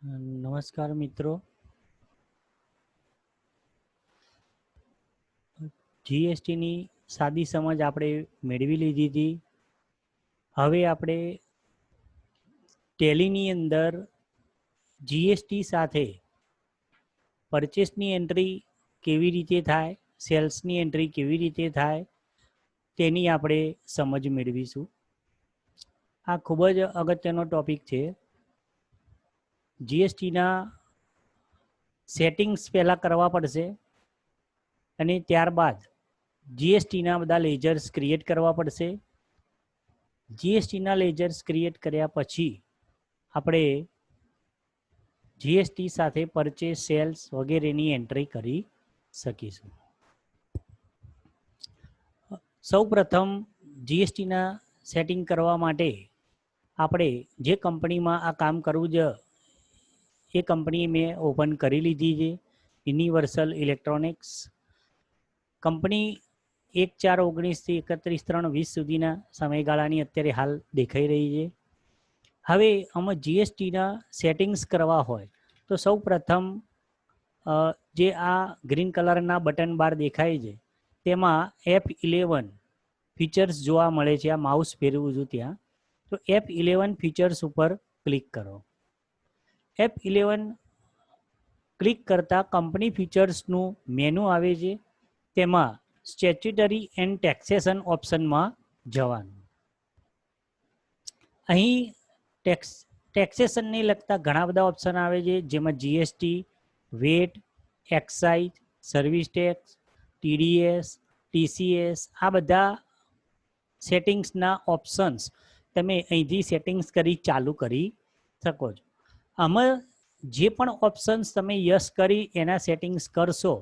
નમસ્કાર મિત્રો, જીએસટીની સાદી સમજ આપણે મેળવી લીધી હતી. હવે આપણે ટેલીની અંદર જીએસટી સાથે પરચેસની એન્ટ્રી કેવી રીતે થાય, સેલ્સની એન્ટ્રી કેવી રીતે થાય તેની આપણે સમજ મેળવીશું. આ ખૂબ જ અગત્યનો ટોપિક છે. જીએસટીના સેટિંગ્સ પહેલાં કરવા પડશે અને ત્યારબાદ જીએસટીના બધા લેજર્સ ક્રિએટ કરવા પડશે. જીએસટીના લેજર્સ ક્રિએટ કર્યા પછી આપણે જીએસટી સાથે પરચેસ, સેલ્સ વગેરેની એન્ટ્રી કરી શકીશું. સૌ પ્રથમ જીએસટીના સેટિંગ કરવા માટે આપણે જે કંપનીમાં આ કામ કરવું છે એ કંપની મેં ઓપન કરી લીધી છે, યુનિવર્સલ ઇલેક્ટ્રોનિક્સ. કંપની 1/4/19 થી 31/3/20 સુધીના સમયગાળાની અત્યારે હાલ દેખાઈ રહી છે. હવે આમાં જીએસટીના સેટિંગ્સ કરવા હોય તો સૌ પ્રથમ જે આ ગ્રીન કલરના બટન બાર દેખાય છે તેમાં F11 ફીચર્સ જોવા મળે છે. આ માઉસ ફેરવું છું ત્યાં, તો F11 ફીચર્સ ઉપર ક્લિક કરો. F11 ક્લિક કરતાં કંપની ફીચર્સનું મેનુ આવે છે, તેમાં સ્ટેચ્યુટરી એન્ડ ટેક્સેશન ઓપ્શનમાં જવાનું. અહીં ટેક્સેશનને લગતા ઘણા બધા ઓપ્શન આવે છે, જેમાં GST, VAT, excise, service tax, TDS, TCS, આ બધા સેટિંગ્સના ઓપ્શન્સ તમે અહીંથી સેટિંગ્સ કરી ચાલુ કરી શકો છો. આમાં જે પણ ઓપ્શન્સ તમે યસ કરી એના સેટિંગ્સ કરશો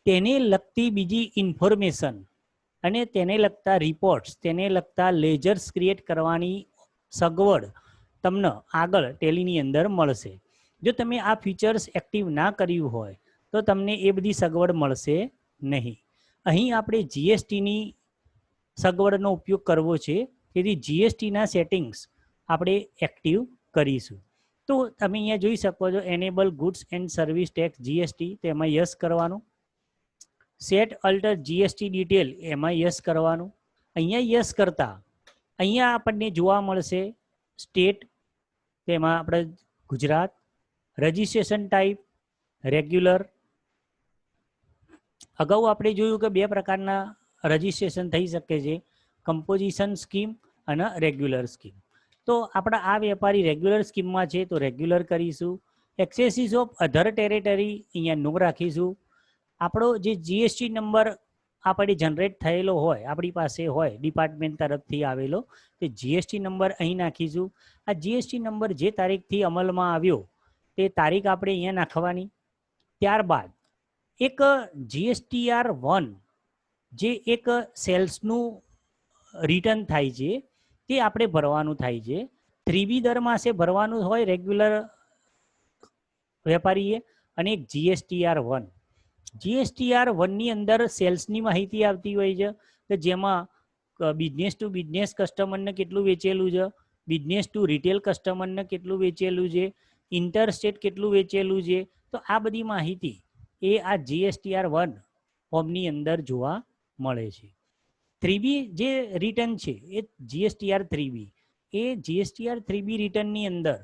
તેને લગતી બીજી ઇન્ફોર્મેશન અને તેને લગતા રિપોર્ટ્સ, તેને લગતા લેજર્સ ક્રિએટ કરવાની સગવડ તમને આગળ ટેલીની અંદર મળશે. જો તમે આ ફીચર્સ એક્ટિવ ના કર્યું હોય તો તમને એ બધી સગવડ મળશે નહીં. અહીં આપણે જીએસટીની સગવડનો ઉપયોગ કરવો છે, તેથી જીએસટીના સેટિંગ્સ આપણે એક્ટિવ કરીશું. તો તમે અહીંયા જોઈ શકો છો enable goods and service tax GST, તેમાં યસ કરવાનું. સેટ અલ્ટર જીએસટી ડિટેલ, એમાં યસ કરવાનું. અહીંયા યસ કરતા અહીંયા આપણને જોવા મળશે સ્ટેટ, તેમાં આપણે ગુજરાત. Registration type regular. અગાઉ આપણે જોયું કે બે પ્રકારના રજિસ્ટ્રેશન થઈ શકે છે, કમ્પોઝિશન સ્કીમ અને રેગ્યુલર સ્કીમ. તો આપણા આ વેપારી રેગ્યુલર સ્કીમમાં છે, તો રેગ્યુલર કરીશું. એક્સેસીસ ઓફ અધર ટેરેટરી અહીંયા નો રાખીશું. આપણો જે જીએસટી નંબર આપણે જનરેટ થયેલો હોય, આપણી પાસે હોય ડિપાર્ટમેન્ટ તરફથી આવેલો, તે જીએસટી નંબર અહીં નાખીશું. આ જીએસટી નંબર જે તારીખથી અમલમાં આવ્યો તે તારીખ આપણે અહીંયા નાખવાની. ત્યારબાદ એક GSTR1 જે એક સેલ્સનું રિટર્ન થાય છે તે આપણે ભરવાનું થાય છે. 3B દર માસે ભરવાનું હોય રેગ્યુલર વેપારીએ, અને એક GSTR1. GSTR1ની અંદર સેલ્સની માહિતી આવતી હોય છે કે જેમાં બિઝનેસ ટુ બિઝનેસ કસ્ટમરને કેટલું વેચેલું છે, બિઝનેસ ટુ રિટેલ કસ્ટમરને કેટલું વેચેલું છે, ઇન્ટરસ્ટેટ કેટલું વેચેલું છે. તો આ બધી માહિતી એ આ GSTR1 ફોર્મની અંદર જોવા મળે છે. 3B જે રિટર્ન છે એ GSTR3B, એ GSTR3B રિટર્નની અંદર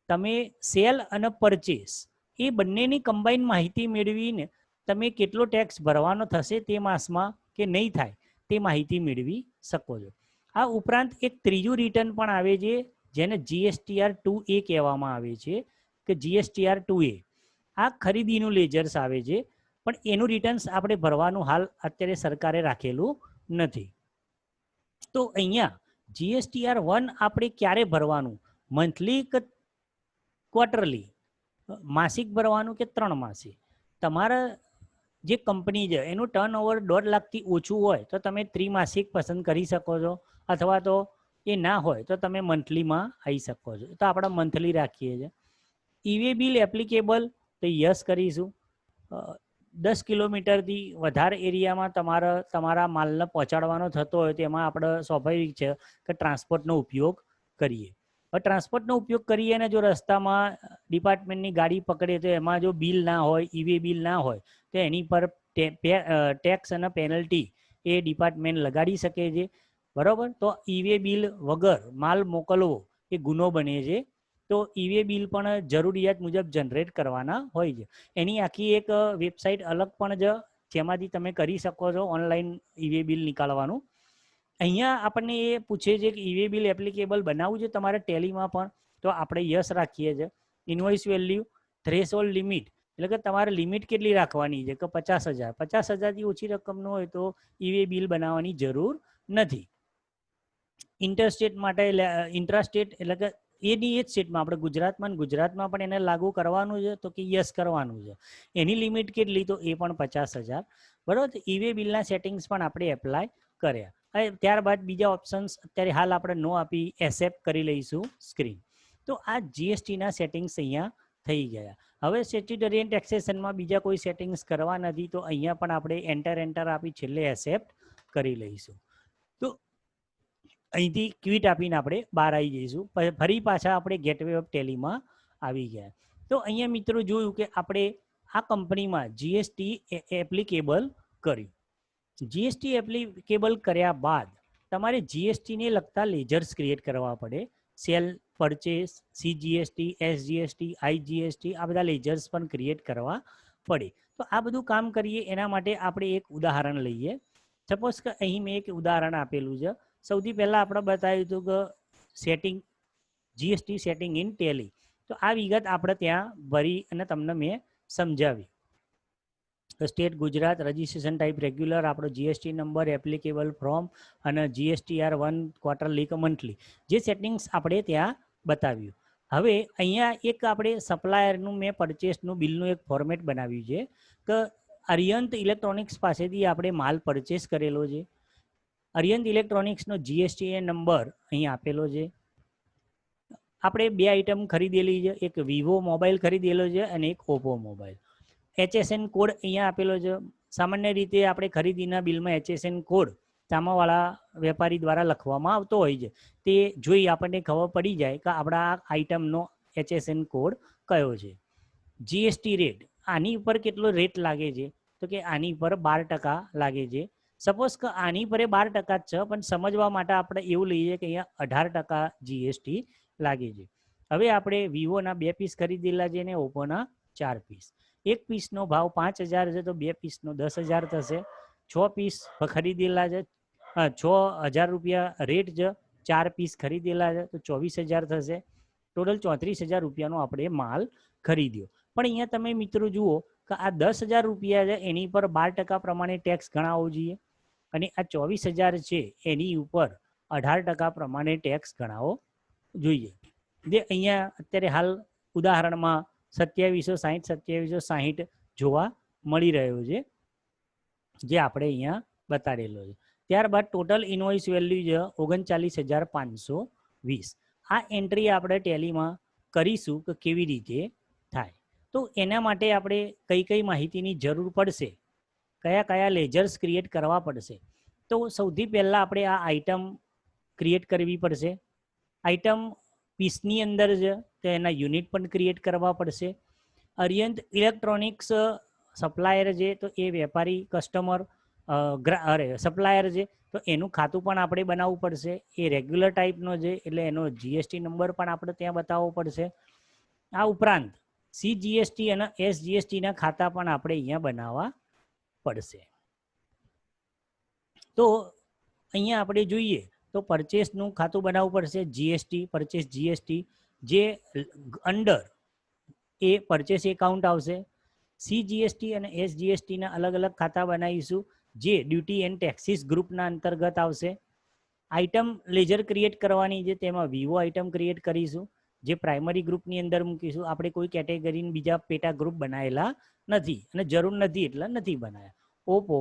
તમે સેલ અને પરચેસ એ બંનેની કમ્બાઈન માહિતી મેળવીને તમે કેટલો ટેક્સ ભરવાનો થશે તે માસમાં કે નહીં થાય તે માહિતી મેળવી શકો છો. આ ઉપરાંત એક ત્રીજું રિટર્ન પણ આવે છે, જેને GSTR2A કહેવામાં આવે છે, કે GSTR2A આ ખરીદીનું લેજર્સ આવે છે, પણ એનું રિટર્ન્સ આપણે ભરવાનું હાલ અત્યારે સરકારે રાખેલું નથી. તો અહીંયા GSTR1 આપણે ક્યારે ભરવાનું, મંથલી કે ક્વાર્ટરલી, માસિક ભરવાનું કે 3 માસે. તમારા જે કંપની છે એનું ટર્નઓવર 1.5 લાખથી ઓછું હોય તો તમે ત્રિમાસિક પસંદ કરી શકો છો, અથવા તો એ ના હોય તો તમે મંથલીમાં આવી શકો છો. તો આપણે મંથલી રાખીએ છીએ. ઈ-વે બિલ એપ્લિકેબલ, તો યસ કરીશું. 10 કિલોમીટરથી વધારે એરિયામાં તમારા માલને પહોંચાડવાનો થતો હોય તો એમાં આપણે સ્વાભાવિક છે કે ટ્રાન્સપોર્ટનો ઉપયોગ કરીએ. ટ્રાન્સપોર્ટનો ઉપયોગ કરીએ અને જો રસ્તામાં ડિપાર્ટમેન્ટની ગાડી પકડે તો એમાં જો બિલ ના હોય, ઈ-વે બિલ ના હોય, તો એની પર ટેક્સ અને પેનલ્ટી એ ડિપાર્ટમેન્ટ લગાડી શકે છે. બરાબર. તો ઈ-વે બિલ વગર માલ મોકલવો એ ગુનો બને છે. તો ઈ-વે બિલ પણ જરૂરિયાત મુજબ જનરેટ કરવાના હોય છે. એની આખી એક વેબસાઇટ અલગ પણ છે, જેમાંથી તમે કરી શકો છો ઓનલાઈન ઈ-વે બિલ નીકાળવાનું. અહીંયા આપણને એ પૂછે છે કે ઈ-વે બિલ એપ્લિકેબલ બનાવવું છે તમારે ટેલીમાં પણ, તો આપણે યસ રાખીએ છીએ. ઇન્વોઇસ વેલ્યુ, થ્રેશોલ્ડ લિમિટ, એટલે કે તમારે લિમિટ કેટલી રાખવાની છે કે 50,000. 50,000થી ઓછી રકમનું હોય તો ઈ-વે બિલ બનાવવાની જરૂર નથી. ઇન્ટરસ્ટેટ માટે ઇન્ટ્રાસ્ટેટ એટલે કે એની એ જ સ્ટેટમાં આપણે ગુજરાતમાં પણ એને લાગુ કરવાનું છે, તો કે યસ કરવાનું છે. એની લિમિટ કેટલી, તો એ પણ 50,000. બરાબર. તો ઈ-વે બિલના સેટિંગ્સ પણ આપણે એપ્લાય કર્યા. હવે ત્યારબાદ બીજા ઓપ્શન્સ અત્યારે હાલ આપણે નો આપી, એક્સેપ્ટ કરી લઈશું સ્ક્રીન. તો આ જીએસટીના સેટિંગ્સ અહીંયા થઈ ગયા. હવે સ્ટેચ્યુટરી એન્ડ ટેક્સેશનમાં બીજા કોઈ સેટિંગ્સ કરવા નથી, તો અહીંયા પણ આપણે એન્ટર આપી છેલ્લે એક્સેપ્ટ કરી લઈશું. તો અહીંથી ક્વિટ આપીને આપણે બહાર આવી જઈશું. ફરી પાછા આપણે ગેટવે ઓફ ટેલીમાં આવી ગયા. તો અહીંયા મિત્રો જોયું કે આપણે આ કંપનીમાં જીએસટી એપ્લિકેબલ કર્યું. જીએસટી એપ્લિકેબલ કર્યા બાદ તમારે જીએસટીને લગતા લેજર્સ ક્રિએટ કરવા પડે. Cell, purchase, CGST, SGST, IGST, આ બધા લેજર્સ પણ ક્રિએટ કરવા પડે. તો આ બધું કામ કરીએ એના માટે આપણે એક ઉદાહરણ લઈએ. સપોઝ કે અહીં મેં એક ઉદાહરણ આપેલું છે. સૌથી પહેલાં આપણે બતાવ્યું હતું કે setting, GST setting in Tally. તો આ વિગત આપણે ત્યાં ભરી અને તમને મેં સમજાવી. State Gujarat, registration type regular, આપણો જીએસટી નંબર, એપ્લિકેબલ ફ્રોમ અને GSTR1 ક્વાર્ટરલી કે મંથલી, જે સેટિંગ્સ આપણે ત્યાં બતાવ્યું. હવે અહીંયા એક આપણે સપ્લાયરનું મેં પરચેસનું બિલનું એક ફોર્મેટ બનાવ્યું છે કે અરિયંત ઇલેક્ટ્રોનિક્સ પાસેથી આપણે માલ પરચેસ કરેલો છે. અરિયંત ઇલેક્ટ્રોનિક્સનો જીએસટી નંબર અહીં આપેલો છે. આપણે 2 આઇટમ ખરીદેલી છે, એક વિવો મોબાઈલ ખરીદેલો છે અને એક ઓપ્પો મોબાઈલ. HSN કોડ અહીંયા આપેલો છે. સામાન્ય રીતે આપણે ખરીદીના બિલમાં HSN કોડ સામાવાળા વેપારી દ્વારા લખવામાં આવતો હોય છે. તે જોઈ આપણને ખબર પડી જાય કે આપણા આઇટમનો HSN કોડ કયો છે. જીએસટી રેટ, આની ઉપર કેટલો રેટ લાગે છે, તો કે આની ઉપર 12% લાગે છે. સપોઝ કે આની પર 12% જ છે, પણ સમજવા માટે આપણે એવું લઈએ કે અહીંયા 18% જીએસટી લાગે છે. હવે આપણે વિવોના 2 પીસ ખરીદેલા છે અને ઓપ્પોના 4 પીસ. એક પીસનો ભાવ 5,000 છે, તો 2 પીસનો 10,000 થશે. 6 પીસ ખરીદેલા છે, 6,000 રૂપિયા રેટ છે. 4 પીસ ખરીદેલા છે તો 24,000 થશે. ટોટલ 34,000 રૂપિયાનો આપણે માલ ખરીદ્યો. પણ અહીંયા તમે મિત્રો જુઓ કે આ 10,000 રૂપિયા છે, એની પર 12% પ્રમાણે ટેક્સ ગણાવવો જોઈએ, અને આ 24,000 છે એની ઉપર 18% પ્રમાણે ટેક્સ ગણાવવો જોઈએ. જે અહીંયા અત્યારે હાલ ઉદાહરણમાં 2760 જોવા મળી રહ્યો છે, જે આપણે અહીંયા બતાડેલો છે. ત્યારબાદ ટોટલ ઇનવોઇસ વેલ્યુ છે 39,520. આ એન્ટ્રી આપણે ટેલીમાં કરીશું કે કેવી રીતે થાય. તો એના માટે આપણે કઈ માહિતીની જરૂર પડશે, કયા લેજર્સ ક્રિએટ કરવા પડશે. તો સૌથી પહેલાં આપણે આ આઇટમ ક્રિએટ કરવી પડશે. આઇટમ પીસની અંદર છે તો એના યુનિટ પણ ક્રિએટ કરવા પડશે. અરિયંત ઇલેક્ટ્રોનિક્સ સપ્લાયર છે, તો એ વેપારી કસ્ટમર સપ્લાયર છે, તો એનું ખાતું પણ આપણે બનાવવું પડશે. એ રેગ્યુલર ટાઈપનો છે એટલે એનો જીએસટી નંબર પણ આપણે ત્યાં બતાવવો પડશે. આ ઉપરાંત સીજીએસટી અને એસજીએસટીના ખાતા પણ આપણે અહીંયા બનાવવા પડશે. તો અહીંયા આપણે જોઈએ તો પરચેસનું ખાતું બનાવવું પડશે. જીએસટી, પરચેસ જીએસટી, જે અંડર એ પરચેસ એકાઉન્ટ આવશે. સીજીએસટી અને એસજીએસટીના અલગ અલગ ખાતા બનાવીશું, જે ડ્યુટી એન્ડ ટેક્સીસ ગ્રુપના અંતર્ગત આવશે. આઇટમ લેજર ક્રિએટ કરવાની છે, તેમાં વિવો આઇટમ ક્રિએટ કરીશું, જે પ્રાઇમરી ગ્રુપની અંદર મૂકીશું. આપણે કોઈ કેટેગરીને બીજા પેટા ગ્રુપ બનાવેલા નથી અને જરૂર નથી એટલે નથી બનાવ્યા. ઓપ્પો,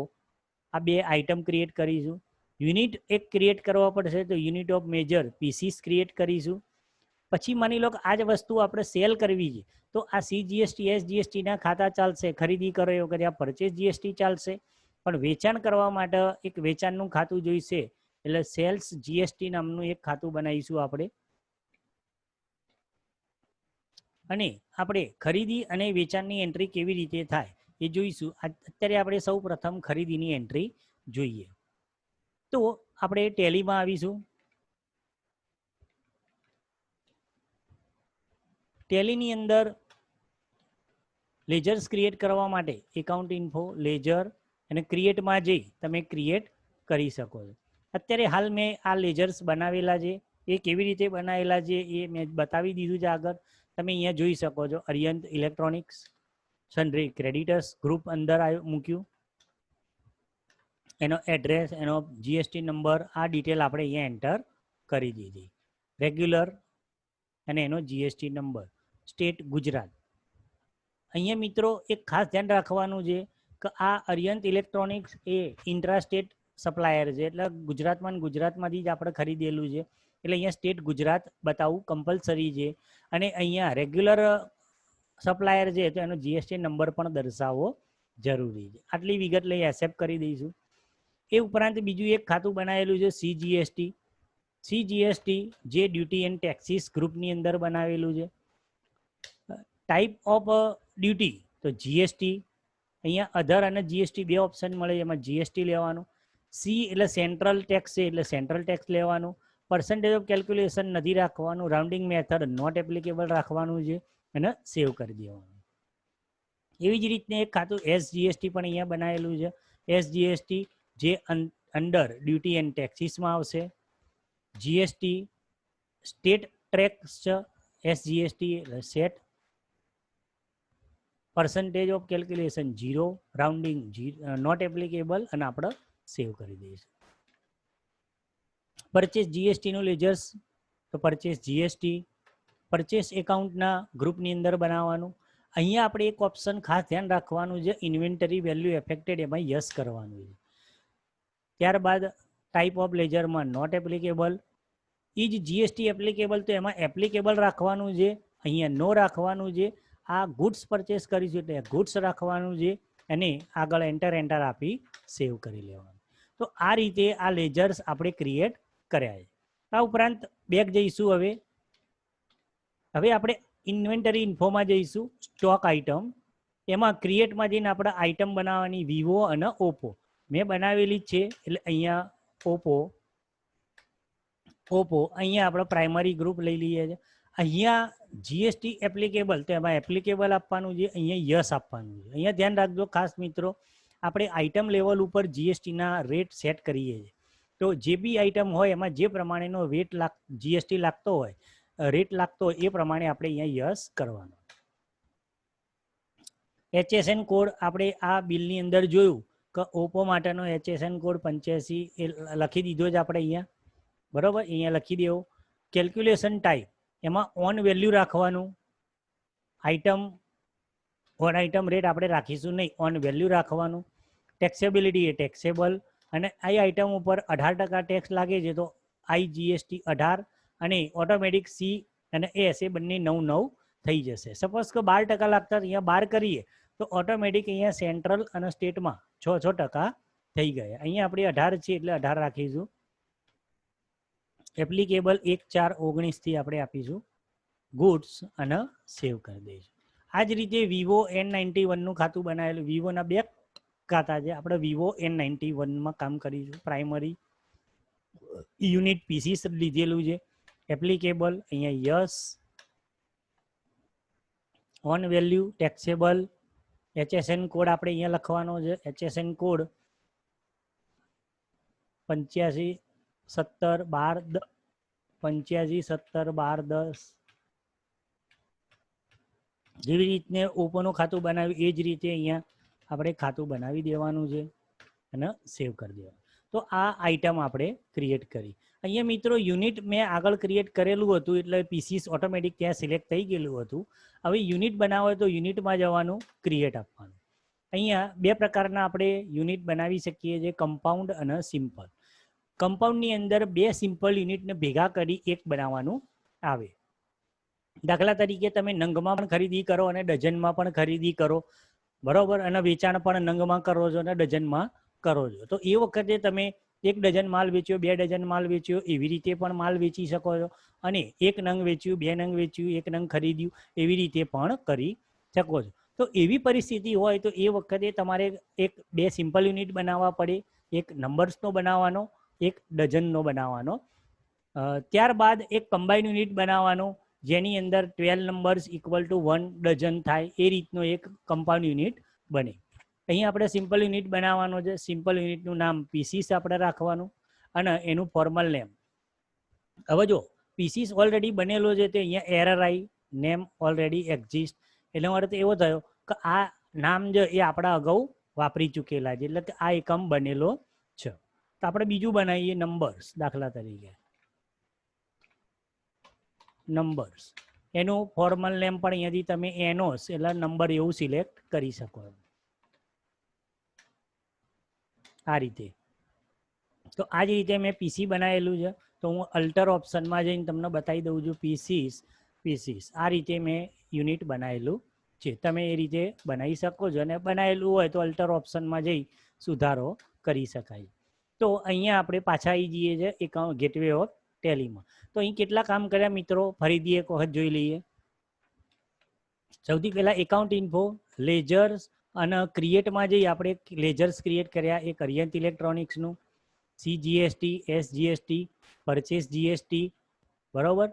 આ 2 આઇટમ ક્રિએટ કરીશું. યુનિટ એક ક્રિએટ કરવા પડશે, તો unit of major pieces create કરીશું. પછી માની લો કે આ જ વસ્તુ આપણે સેલ કરવી છે, તો આ સીજીએસટી એસજીએસટીના ખાતા ચાલશે. ખરીદી કર્યો કર્યા પરચેસ જીએસટી ચાલશે. પણ વેચાણ કરવા માટે એક વેચાણનું ખાતું જોઈશે, એટલે સેલ્સ જીએસટી નામનું એક ખાતું બનાવીશું આપણે. અને આપણે ખરીદી અને વેચાણની એન્ટ્રી કેવી રીતે થાય એ જોઈશું. અત્યારે આપણે સૌ પ્રથમ ખરીદીની એન્ટ્રી જોઈએ. તો આપણે ટેલીમાં આવીશું. ટેલીની અંદર લેજર્સ ક્રિએટ કરવા માટે એકાઉન્ટ ઇન્ફો લેજર અને ક્રિએટમાં જઈ તમે ક્રિએટ કરી શકો છો. અત્યારે હાલ મેં આ લેજર્સ બનાવેલા છે, એ કેવી રીતે બનાવેલા છે એ મેં બતાવી દીધું છે આગળ. તમે અહીંયા જોઈ શકો છો. અરિયંત ઇલેક્ટ્રોનિક્સ સન્ડ્રી ક્રેડિટર્સ ગ્રુપ અંદર મૂક્યું, એનો એડ્રેસ, એનો જીએસટી નંબર, આ ડિટેલ આપણે અહીંયા એન્ટર કરી દીધી. રેગ્યુલર અને એનો જીએસટી નંબર, સ્ટેટ ગુજરાત. અહીંયા મિત્રો એક ખાસ ધ્યાન રાખવાનું છે કે આ અરિયંત ઇલેક્ટ્રોનિક્સ એ ઇન્ટ્રા સ્ટેટ સપ્લાયર છે, એટલે ગુજરાતમાંથી જ આપણે ખરીદેલું છે, એટલે અહીંયા સ્ટેટ ગુજરાત બતાવવું કમ્પલસરી છે. અને અહીંયા રેગ્યુલર સપ્લાયર છે તો એનો જીએસટી નંબર પણ દર્શાવવો જરૂરી છે. આટલી વિગત લઈ એક્સેપ્ટ કરી દઈશું. એ ઉપરાંત બીજું એક ખાતું બનાવેલું છે સીજીએસટી. સીજીએસટી જે ડ્યુટી એન્ડ ટેક્સીસ ગ્રુપની અંદર બનાવેલું છે. ટાઈપ ઓફ ડ્યુટી તો જીએસટી, અહીંયા અધર અને જીએસટી બે ઓપ્શન મળે, એમાં જીએસટી લેવાનું. સી એટલે સેન્ટ્રલ ટેક્સ છે એટલે સેન્ટ્રલ ટેક્સ લેવાનું. પર્સન્ટેજ ઓફ કેલ્ક્યુલેશન નથી રાખવાનું. રાઉન્ડિંગ મેથડ નોટ એપ્લિકેબલ રાખવાનું છે અને સેવ કરી દેવાનું. એવી જ રીતને એક ખાતું એસજીએસટી પણ અહીંયા બનાવેલું છે. એસજીએસટી જે અંડર ડ્યુટી એન્ડ ટેક્સીસમાં આવશે. જીએસટી સ્ટેટ ટેક્સ છે, SGST set. Percentage of calculation 0, rounding not applicable અને આપણે સેવ કરી દઈશું. પરચેસ જીએસટીનું લેજર્સ તો પરચેસ જીએસટી પરચેસ એકાઉન્ટના ગ્રુપની અંદર બનાવવાનું. અહીંયા આપણે એક ઓપ્શન ખાસ ધ્યાન રાખવાનું છે, ઇન્વેન્ટરી વેલ્યુ એફેક્ટેડ, એમાં યસ કરવાનું છે. ત્યારબાદ ટાઈપ ઓફ લેજરમાં not applicable. Is GST applicable તો એમાં એપ્લિકેબલ રાખવાનું છે, અહીંયા નો રાખવાનું છે. આ ગુડ્સ પરચેસ કરીશું એટલે ગુડ્સ રાખવાનું છે અને આગળ એન્ટર આપી સેવ કરી લેવાનું. તો આ રીતે આ લેજર્સ આપણે ક્રિએટ કર્યા છે. આ ઉપરાંત બેક જઈશું. હવે આપણે ઇન્વેન્ટરી ઇન્ફોમાં જઈશું. સ્ટોક આઇટમ, એમાં ક્રિએટમાં જઈને આપણે આઇટમ બનાવવાની વિવો અને ઓપ્પો મેં બનાવેલી જ છે, એટલે અહીંયા ઓપ્પો અહીંયા આપણે પ્રાઇમરી ગ્રુપ લઈ લઈએ છીએ. અહીંયા જીએસટી એપ્લિકેબલ તો એમાં એપ્લિકેબલ આપવાનું છે, અહીંયા યસ આપવાનું છે. અહીંયા ધ્યાન રાખજો ખાસ મિત્રો, આપણે આઇટમ લેવલ ઉપર જીએસટીના રેટ સેટ કરીએ છીએ. તો જે બી આઇટમ હોય એમાં જે પ્રમાણેનો જીએસટી લાગતો હોય, રેટ લાગતો હોય એ પ્રમાણે આપણે અહીંયા યસ કરવાનો. HSN કોડ આપણે આ બિલની અંદર જોયું કે ઓપ્પો માટેનો HSN કોડ 85 એ લખી દીધો જ આપણે અહીંયા, બરાબર, અહીંયા લખી દેવો. કેલ્ક્યુલેશન ટાઈપ એમાં ઓન વેલ્યુ રાખવાનું. આઇટમ રેટ આપણે રાખીશું નહીં, ઓન વેલ્યુ રાખવાનું. ટેક્સેબિલિટી એ ટેક્સેબલ, અને આ આઇટમ ઉપર 18% ટેક્સ લાગે છે તો IGST 18 અને ઓટોમેટિક સી અને એસ એ બંને 9 થઈ જશે. સપોઝ કે 12% લાગતા અહીંયા 12 કરીએ તો ઓટોમેટિક અહીંયા સેન્ટ્રલ અને સ્ટેટમાં 6% થઈ ગયા. અહીંયા આપણે 18 છે એટલે 18 રાખીશું. એપ્લિકેબલ 1/4/19 થી આપણે આપીશું ગુડ્સ અને સેવ કરી દઈશું. આ જ રીતે વિવો N91 નું ખાતું બનાવેલું. વિવોના બે ખાતા છે, આપણે વિવો N91માં કામ કરીશું. પ્રાઇમરી યુનિટ પીસી લીધેલું છે. એપ્લિકેબલ અહીંયા yes, on value taxable. HSN code આપણે અહીંયા લખવાનો છે. HSN code 85-17-12-10. જેવી રીતને ઓપોનું ખાતું બનાવ્યું એ જ રીતે અહીંયા આપણે ખાતું બનાવી દેવાનું છે અને સેવ કરી દેવાનું. તો આ આઇટમ આપણે ક્રિએટ કરી. અહીંયા મિત્રો યુનિટ મેં આગળ ક્રિએટ કરેલું હતું એટલે પીસીસ ઓટોમેટિક ત્યાં સિલેક્ટ થઈ ગયેલું હતું. હવે યુનિટ બનાવો તો યુનિટમાં જવાનું, ક્રિએટ આપવાનું. અહીંયા બે પ્રકારના આપણે યુનિટ બનાવી શકીએ છીએ, કમ્પાઉન્ડ અને સિમ્પલ. કમ્પાઉન્ડની અંદર બે સિમ્પલ યુનિટને ભેગા કરી એક બનાવવાનું આવે. દાખલા તરીકે તમે નંગમાં પણ ખરીદી કરો અને ડઝનમાં પણ ખરીદી કરો, બરાબર, અને વેચાણ પણ નંગમાં કરો છો અને ડઝનમાં કરો છો. તો એ વખતે તમે 1 ડઝન માલ વેચ્યો, 2 ડઝન માલ વેચ્યો, એવી રીતે પણ માલ વેચી શકો છો. અને 1 નંગ વેચ્યું, 2 નંગ વેચ્યું, 1 નંગ ખરીદ્યું, એવી રીતે પણ કરી શકો છો. તો એવી પરિસ્થિતિ હોય તો એ વખતે તમારે 2 સિમ્પલ યુનિટ બનાવવા પડે, એક નંબર્સનો બનાવવાનો, એક ડઝનનો બનાવવાનો. ત્યારબાદ એક કમ્બાઈન યુનિટ બનાવવાનો, જેની અંદર 12 નંબર્સ ઇક્વલ ટુ 1 ડઝન થાય, એ રીતનો એક કમ્પાઉન્ડ યુનિટ બને. અહીં આપણે સિમ્પલ યુનિટ બનાવવાનો છે. સિમ્પલ યુનિટનું નામ પીસીસ આપણે રાખવાનું અને એનું ફોર્મલ નેમ. હવે જો પીસીસ ઓલરેડી બનેલો છે તો અહીંયા એરર આવી, નેમ ઓલરેડી એક્ઝિસ્ટ, એનો અર્થ એવો થયો કે આ નામ જે એ આપણા અગાઉ વાપરી ચૂકેલા છે, એટલે કે આ એકમ બનેલો છે. તો આપણે બીજું બનાવીએ નંબર્સ. દાખલા તરીકે નંબર્સ, એનું ફોર્મલ નેમ પણ અહીંયાથી તમે એનોસ એટલે નંબર એવું સિલેક્ટ કરી શકો આ રીતે. તો આ જ રીતે મેં પીસી બનાવેલું છે. તો હું અલ્ટર ઓપ્શનમાં જઈને તમને બતાવી દઉં છું. પીસીસ આ રીતે મેં યુનિટ બનાવેલું છે. તમે એ રીતે બનાવી શકો છો, અને બનાવેલું હોય તો અલ્ટર ઓપ્શનમાં જઈ સુધારો કરી શકાય. તો અહીંયા આપણે પાછા આવી જઈએ છીએ એકાઉન્ટ ગેટવે ઓફ ટેલીમાં. તો અહીં કેટલા કામ કર્યા મિત્રો, ફરીથી એક વખત જોઈ લઈએ. સૌથી પહેલાં એકાઉન્ટ ઇન્ફો, લેજર્સ અને ક્રિએટમાં જઈ આપણે લેજર્સ ક્રિએટ કર્યા, એક અરિયન્ટ ઇલેક્ટ્રોનિક્સનું, CGST, SGST, પરચેસ GST, બરાબર,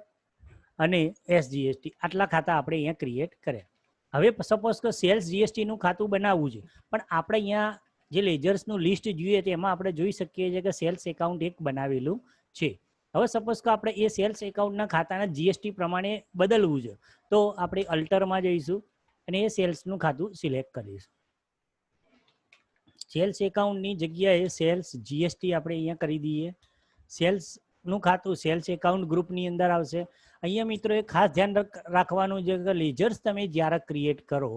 અને SGST, આટલા ખાતા આપણે અહીંયા ક્રિએટ કર્યા. હવે સપોઝ કે સેલ્સ GSTનું ખાતું બનાવવું છે, પણ આપણે અહીંયા જે લેજર્સનું લિસ્ટ જોઈએ તો એમાં આપણે જોઈ શકીએ છીએ કે સેલ્સ એકાઉન્ટ એક બનાવેલું છે. હવે સપોઝ કે આપણે એ સેલ્સ એકાઉન્ટના ખાતાના GST પ્રમાણે બદલવું છે, તો આપણે અલ્ટરમાં જઈશું અને એ સેલ્સનું ખાતું સિલેક્ટ કરીશું. સેલ્સ એકાઉન્ટની જગ્યાએ સેલ્સ GST આપણે અહીંયા કરી દઈએ. સેલ્સનું ખાતું સેલ્સ એકાઉન્ટ ગ્રુપની અંદર આવશે. અહીંયા મિત્રો એક ખાસ ધ્યાન રાખવાનું છે કે લેજર્સ તમે જ્યારે ક્રિએટ કરો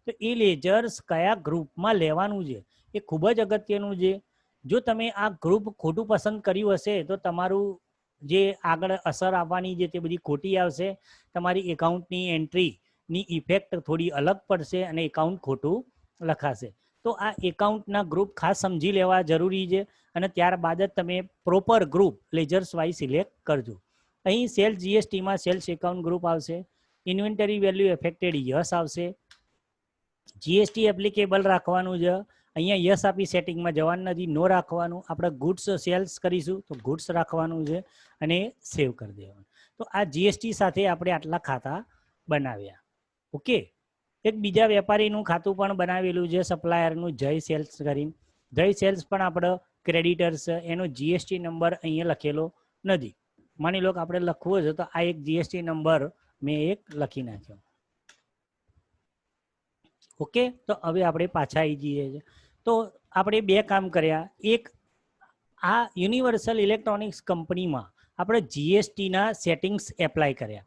તો એ લેજર્સ કયા ગ્રુપમાં લેવાનું છે એ ખૂબ જ અગત્યનું છે. જો તમે આ ગ્રુપ ખોટું પસંદ કર્યું હશે તો તમારું જે આગળ અસર આવવાની છે તે બધી ખોટી આવશે. તમારી એકાઉન્ટની એન્ટ્રીની ઇફેક્ટ થોડી અલગ પડશે અને એકાઉન્ટ ખોટું લખાશે. તો આ એકાઉન્ટના ગ્રુપ ખાસ સમજી લેવા જરૂરી છે, અને ત્યારબાદ જ તમે પ્રોપર ગ્રુપ લેજર્સ વાઇઝ સિલેક્ટ કરજો. અહીં સેલ્સ GSTમાં સેલ્સ એકાઉન્ટ ગ્રુપ આવશે. ઇન્વેન્ટરી વેલ્યુ એફેક્ટેડ યસ આવશે. GST એપ્લિકેબલ રાખવાનું છે. અહીંયા યસ આપી સેટિંગમાં જવાનું નથી, નો રાખવાનું. આપણે ગુડ્સ સેલ્સ કરીશું તો ગુડ્સ રાખવાનું છે અને સેવ કરી દેવાનું. તો આ GST સાથે આપણે આટલા ખાતા બનાવ્યા. ઓકે. એક બીજા વેપારીનું ખાતું પણ બનાવેલું છે, સપ્લાયરનું, જય સેલ્સ કરીને. જય સેલ્સ પણ આપણે ક્રેડિટર્સ, એનો GST નંબર અહીંયા લખેલો નથી. માની લો કે આપણે લખવો છે તો આ એક GST નંબર મેં એક લખી નાખ્યો. ઓકે. તો હવે આપણે પાછા આવી જઈએ છીએ. તો આપણે બે કામ કર્યા. એક, આ યુનિવર્સલ ઇલેક્ટ્રોનિક્સ કંપનીમાં આપણે GSTના સેટિંગ્સ એપ્લાય કર્યા.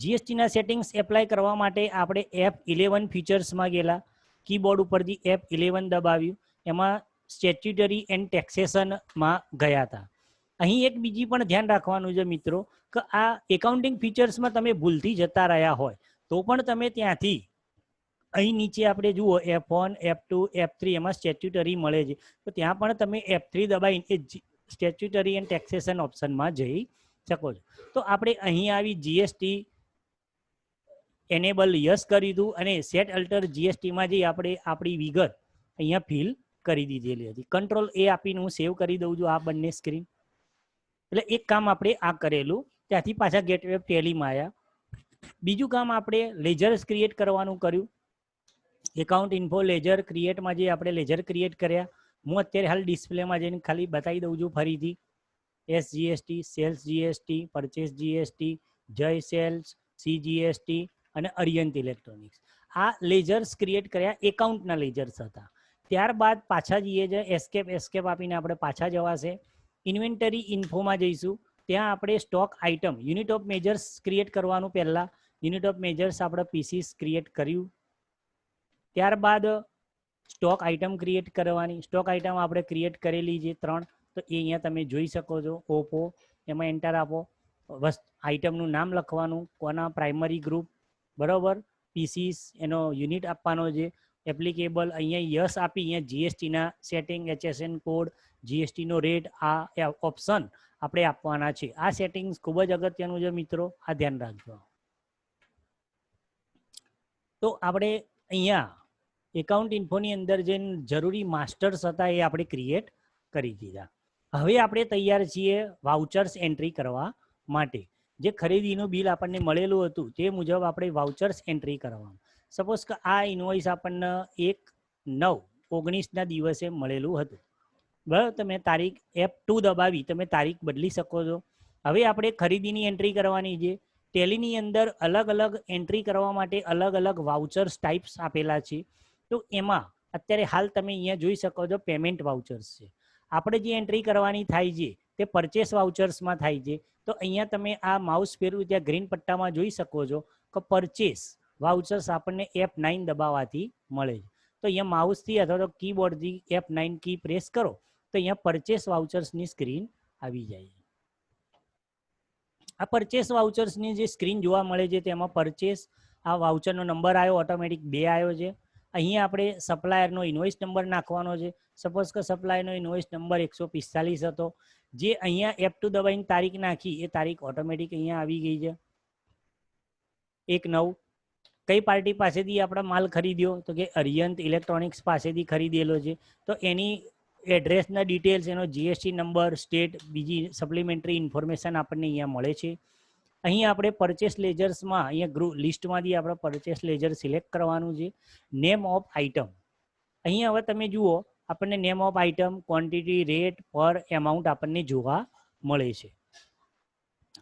GSTના સેટિંગ્સ એપ્લાય કરવા માટે આપણે F11 ફીચર્સમાં ગયેલા, કીબોર્ડ ઉપરથી F11 દબાવ્યું, એમાં સ્ટેચ્યુટરી એન્ડ ટેક્સેશનમાં ગયા હતા. અહીં એક બીજી પણ ધ્યાન રાખવાનું છે મિત્રો કે આ એકાઉન્ટિંગ ફીચર્સમાં તમે ભૂલથી જતા રહ્યા હોય તો પણ તમે ત્યાંથી અહીં નીચે આપણે જુઓ F1, F2, F3 એમાં સ્ટેચ્યુટરી મળે છે, તો ત્યાં પણ તમે F3 દબાવીને એ સ્ટેચ્યુટરી એન્ડ ટેક્સેશન ઓપ્શનમાં જઈ શકો છો. તો આપણે અહીં આવી GST એનેબલ યસ કરી દીધું અને સેટ અલ્ટર GSTમાં જઈ આપણે આપણી વિગત અહીંયા ફિલ કરી દીધેલી હતી. કંટ્રોલ A આપીને હું સેવ કરી દઉં છું આ બંને સ્ક્રીન. એટલે એક કામ આપણે આ કરેલું. ત્યાંથી પાછા ગેટવે ઓફ ટેલીમાં આવ્યા. બીજું કામ આપણે લેજર્સ ક્રિએટ કરવાનું કર્યું. એકાઉન્ટ ઇન્ફો લેજર ક્રિએટમાં જે આપણે લેજર ક્રિએટ કર્યા. હું અત્યારે હાલ ડિસ્પ્લેમાં જઈને ખાલી બતાવી દઉં છું ફરીથી. SGST, sales GST, purchase GST, જય સેલ્સ, CGST અને અરિયન્ટ ઇલેક્ટ્રોનિક્સ. આ લેજર્સ ક્રિએટ કર્યા, એકાઉન્ટના લેજર્સ હતા. ત્યારબાદ પાછા જઈએ છે, એસ્કેપ આપીને આપણે પાછા જવાશે. ઇન્વેન્ટરી ઇન્ફોમાં જઈશું. ત્યાં આપણે stock item unit of measures create કરવાનું. પહેલાં યુનિટ ઓફ મેજર્સ આપણે પીસીસ ક્રિએટ કર્યું. ત્યારબાદ સ્ટોક આઇટમ ક્રિએટ કરવાની. સ્ટોક આઇટમ આપણે ક્રિએટ કરેલી છે 3, તો એ અહીંયા તમે જોઈ શકો છો. ઓપો, એમાં એન્ટર આપો. આઇટમનું નામ લખવાનું, કોના પ્રાઇમરી ગ્રુપ, બરાબર, પીસીસ એનો યુનિટ આપવાનો છે, એપ્લિકેબલ અહીંયા યસ આપી અહીંયા જીએસટીના સેટિંગ, HSN કોડ, જીએસટીનો રેટ, આ ઓપ્શન આપણે આપવાના છે. આ સેટિંગ્સ ખૂબ જ અગત્યનું છે મિત્રો, આ ધ્યાન રાખજો. તો આપણે અહીંયા એકાઉન્ટ ઇન્ફોની અંદર જે જરૂરી માસ્ટર્સ હતા એ આપણે ક્રિએટ કરી દીધા. હવે આપણે તૈયાર છીએ વાઉચર્સ એન્ટ્રી કરવા માટે. જે ખરીદીનું બિલ આપણને મળેલું હતું તે મુજબ આપણે વાઉચર્સ એન્ટ્રી કરવાનું. સપોઝ કે આ ઇનવોઇસ આપણને 1/9/19ના દિવસે મળેલું હતું, બરાબર. તમે તારીખ F2 દબાવી તમે તારીખ બદલી શકો છો. હવે આપણે ખરીદીની એન્ટ્રી કરવાની છે. ટેલીની અંદર અલગ અલગ એન્ટ્રી કરવા માટે અલગ અલગ વાઉચર્સ ટાઈપ્સ આપેલા છે. તો એમાં અત્યારે હાલ તમે અહીંયા જોઈ શકો છો પેમેન્ટ વાઉચર્સ છે. આપણે જે એન્ટ્રી કરવાની થાય છે તે પરચેસ વાઉચર્સમાં થાય છે. તો અહીંયા તમે આ માઉસ ફેરવું ત્યાં ગ્રીન પટ્ટામાં જોઈ શકો છો કે પરચેસ વાઉચર્સ આપણને F9 દબાવવાથી મળે છે. તો અહીંયા માઉસથી અથવા તો કીબોર્ડથી F9 કી પ્રેસ કરો તો અહીંયા પરચેસ વાઉચર્સની સ્ક્રીન આવી જાય. આ પરચેસ વાઉચર્સની જે સ્ક્રીન જોવા મળે છે તેમાં પરચેસ, આ વાઉચરનો નંબર આવ્યો ઓટોમેટિક 2 આવ્યો છે. અહીંયા આપણે સપ્લાયરનો ઇન્વોઇસ નંબર નાખવાનો છે. સપોઝ કે સપ્લાયરનો ઇન્વોઇસ નંબર 145 હતો. જે અહીંયા F2 દબાઈને તારીખ નાખી એ તારીખ ઓટોમેટિક અહીંયા આવી ગઈ છે 1/9. કઈ પાર્ટી પાસેથી આપણે માલ ખરીદ્યો તો કે અરિયંત ઇલેક્ટ્રોનિક્સ પાસેથી ખરીદેલો છે. તો એની એડ્રેસના ડિટેલ્સ, એનો જીએસટી નંબર, સ્ટેટ, બીજી સપ્લિમેન્ટરી ઇન્ફોર્મેશન આપણને અહીંયા મળે છે. અહીં આપણે પરચેસ લેજર્સમાં અહીંયા ગ્રુપ લિસ્ટમાંથી આપણે પરચેસ લેજર સિલેક્ટ કરવાનું છે. નેમ ઓફ આઇટમ, અહીંયા હવે તમે જુઓ આપણને name of item, quantity, rate, પર એમાઉન્ટ આપણને જોવા મળે છે.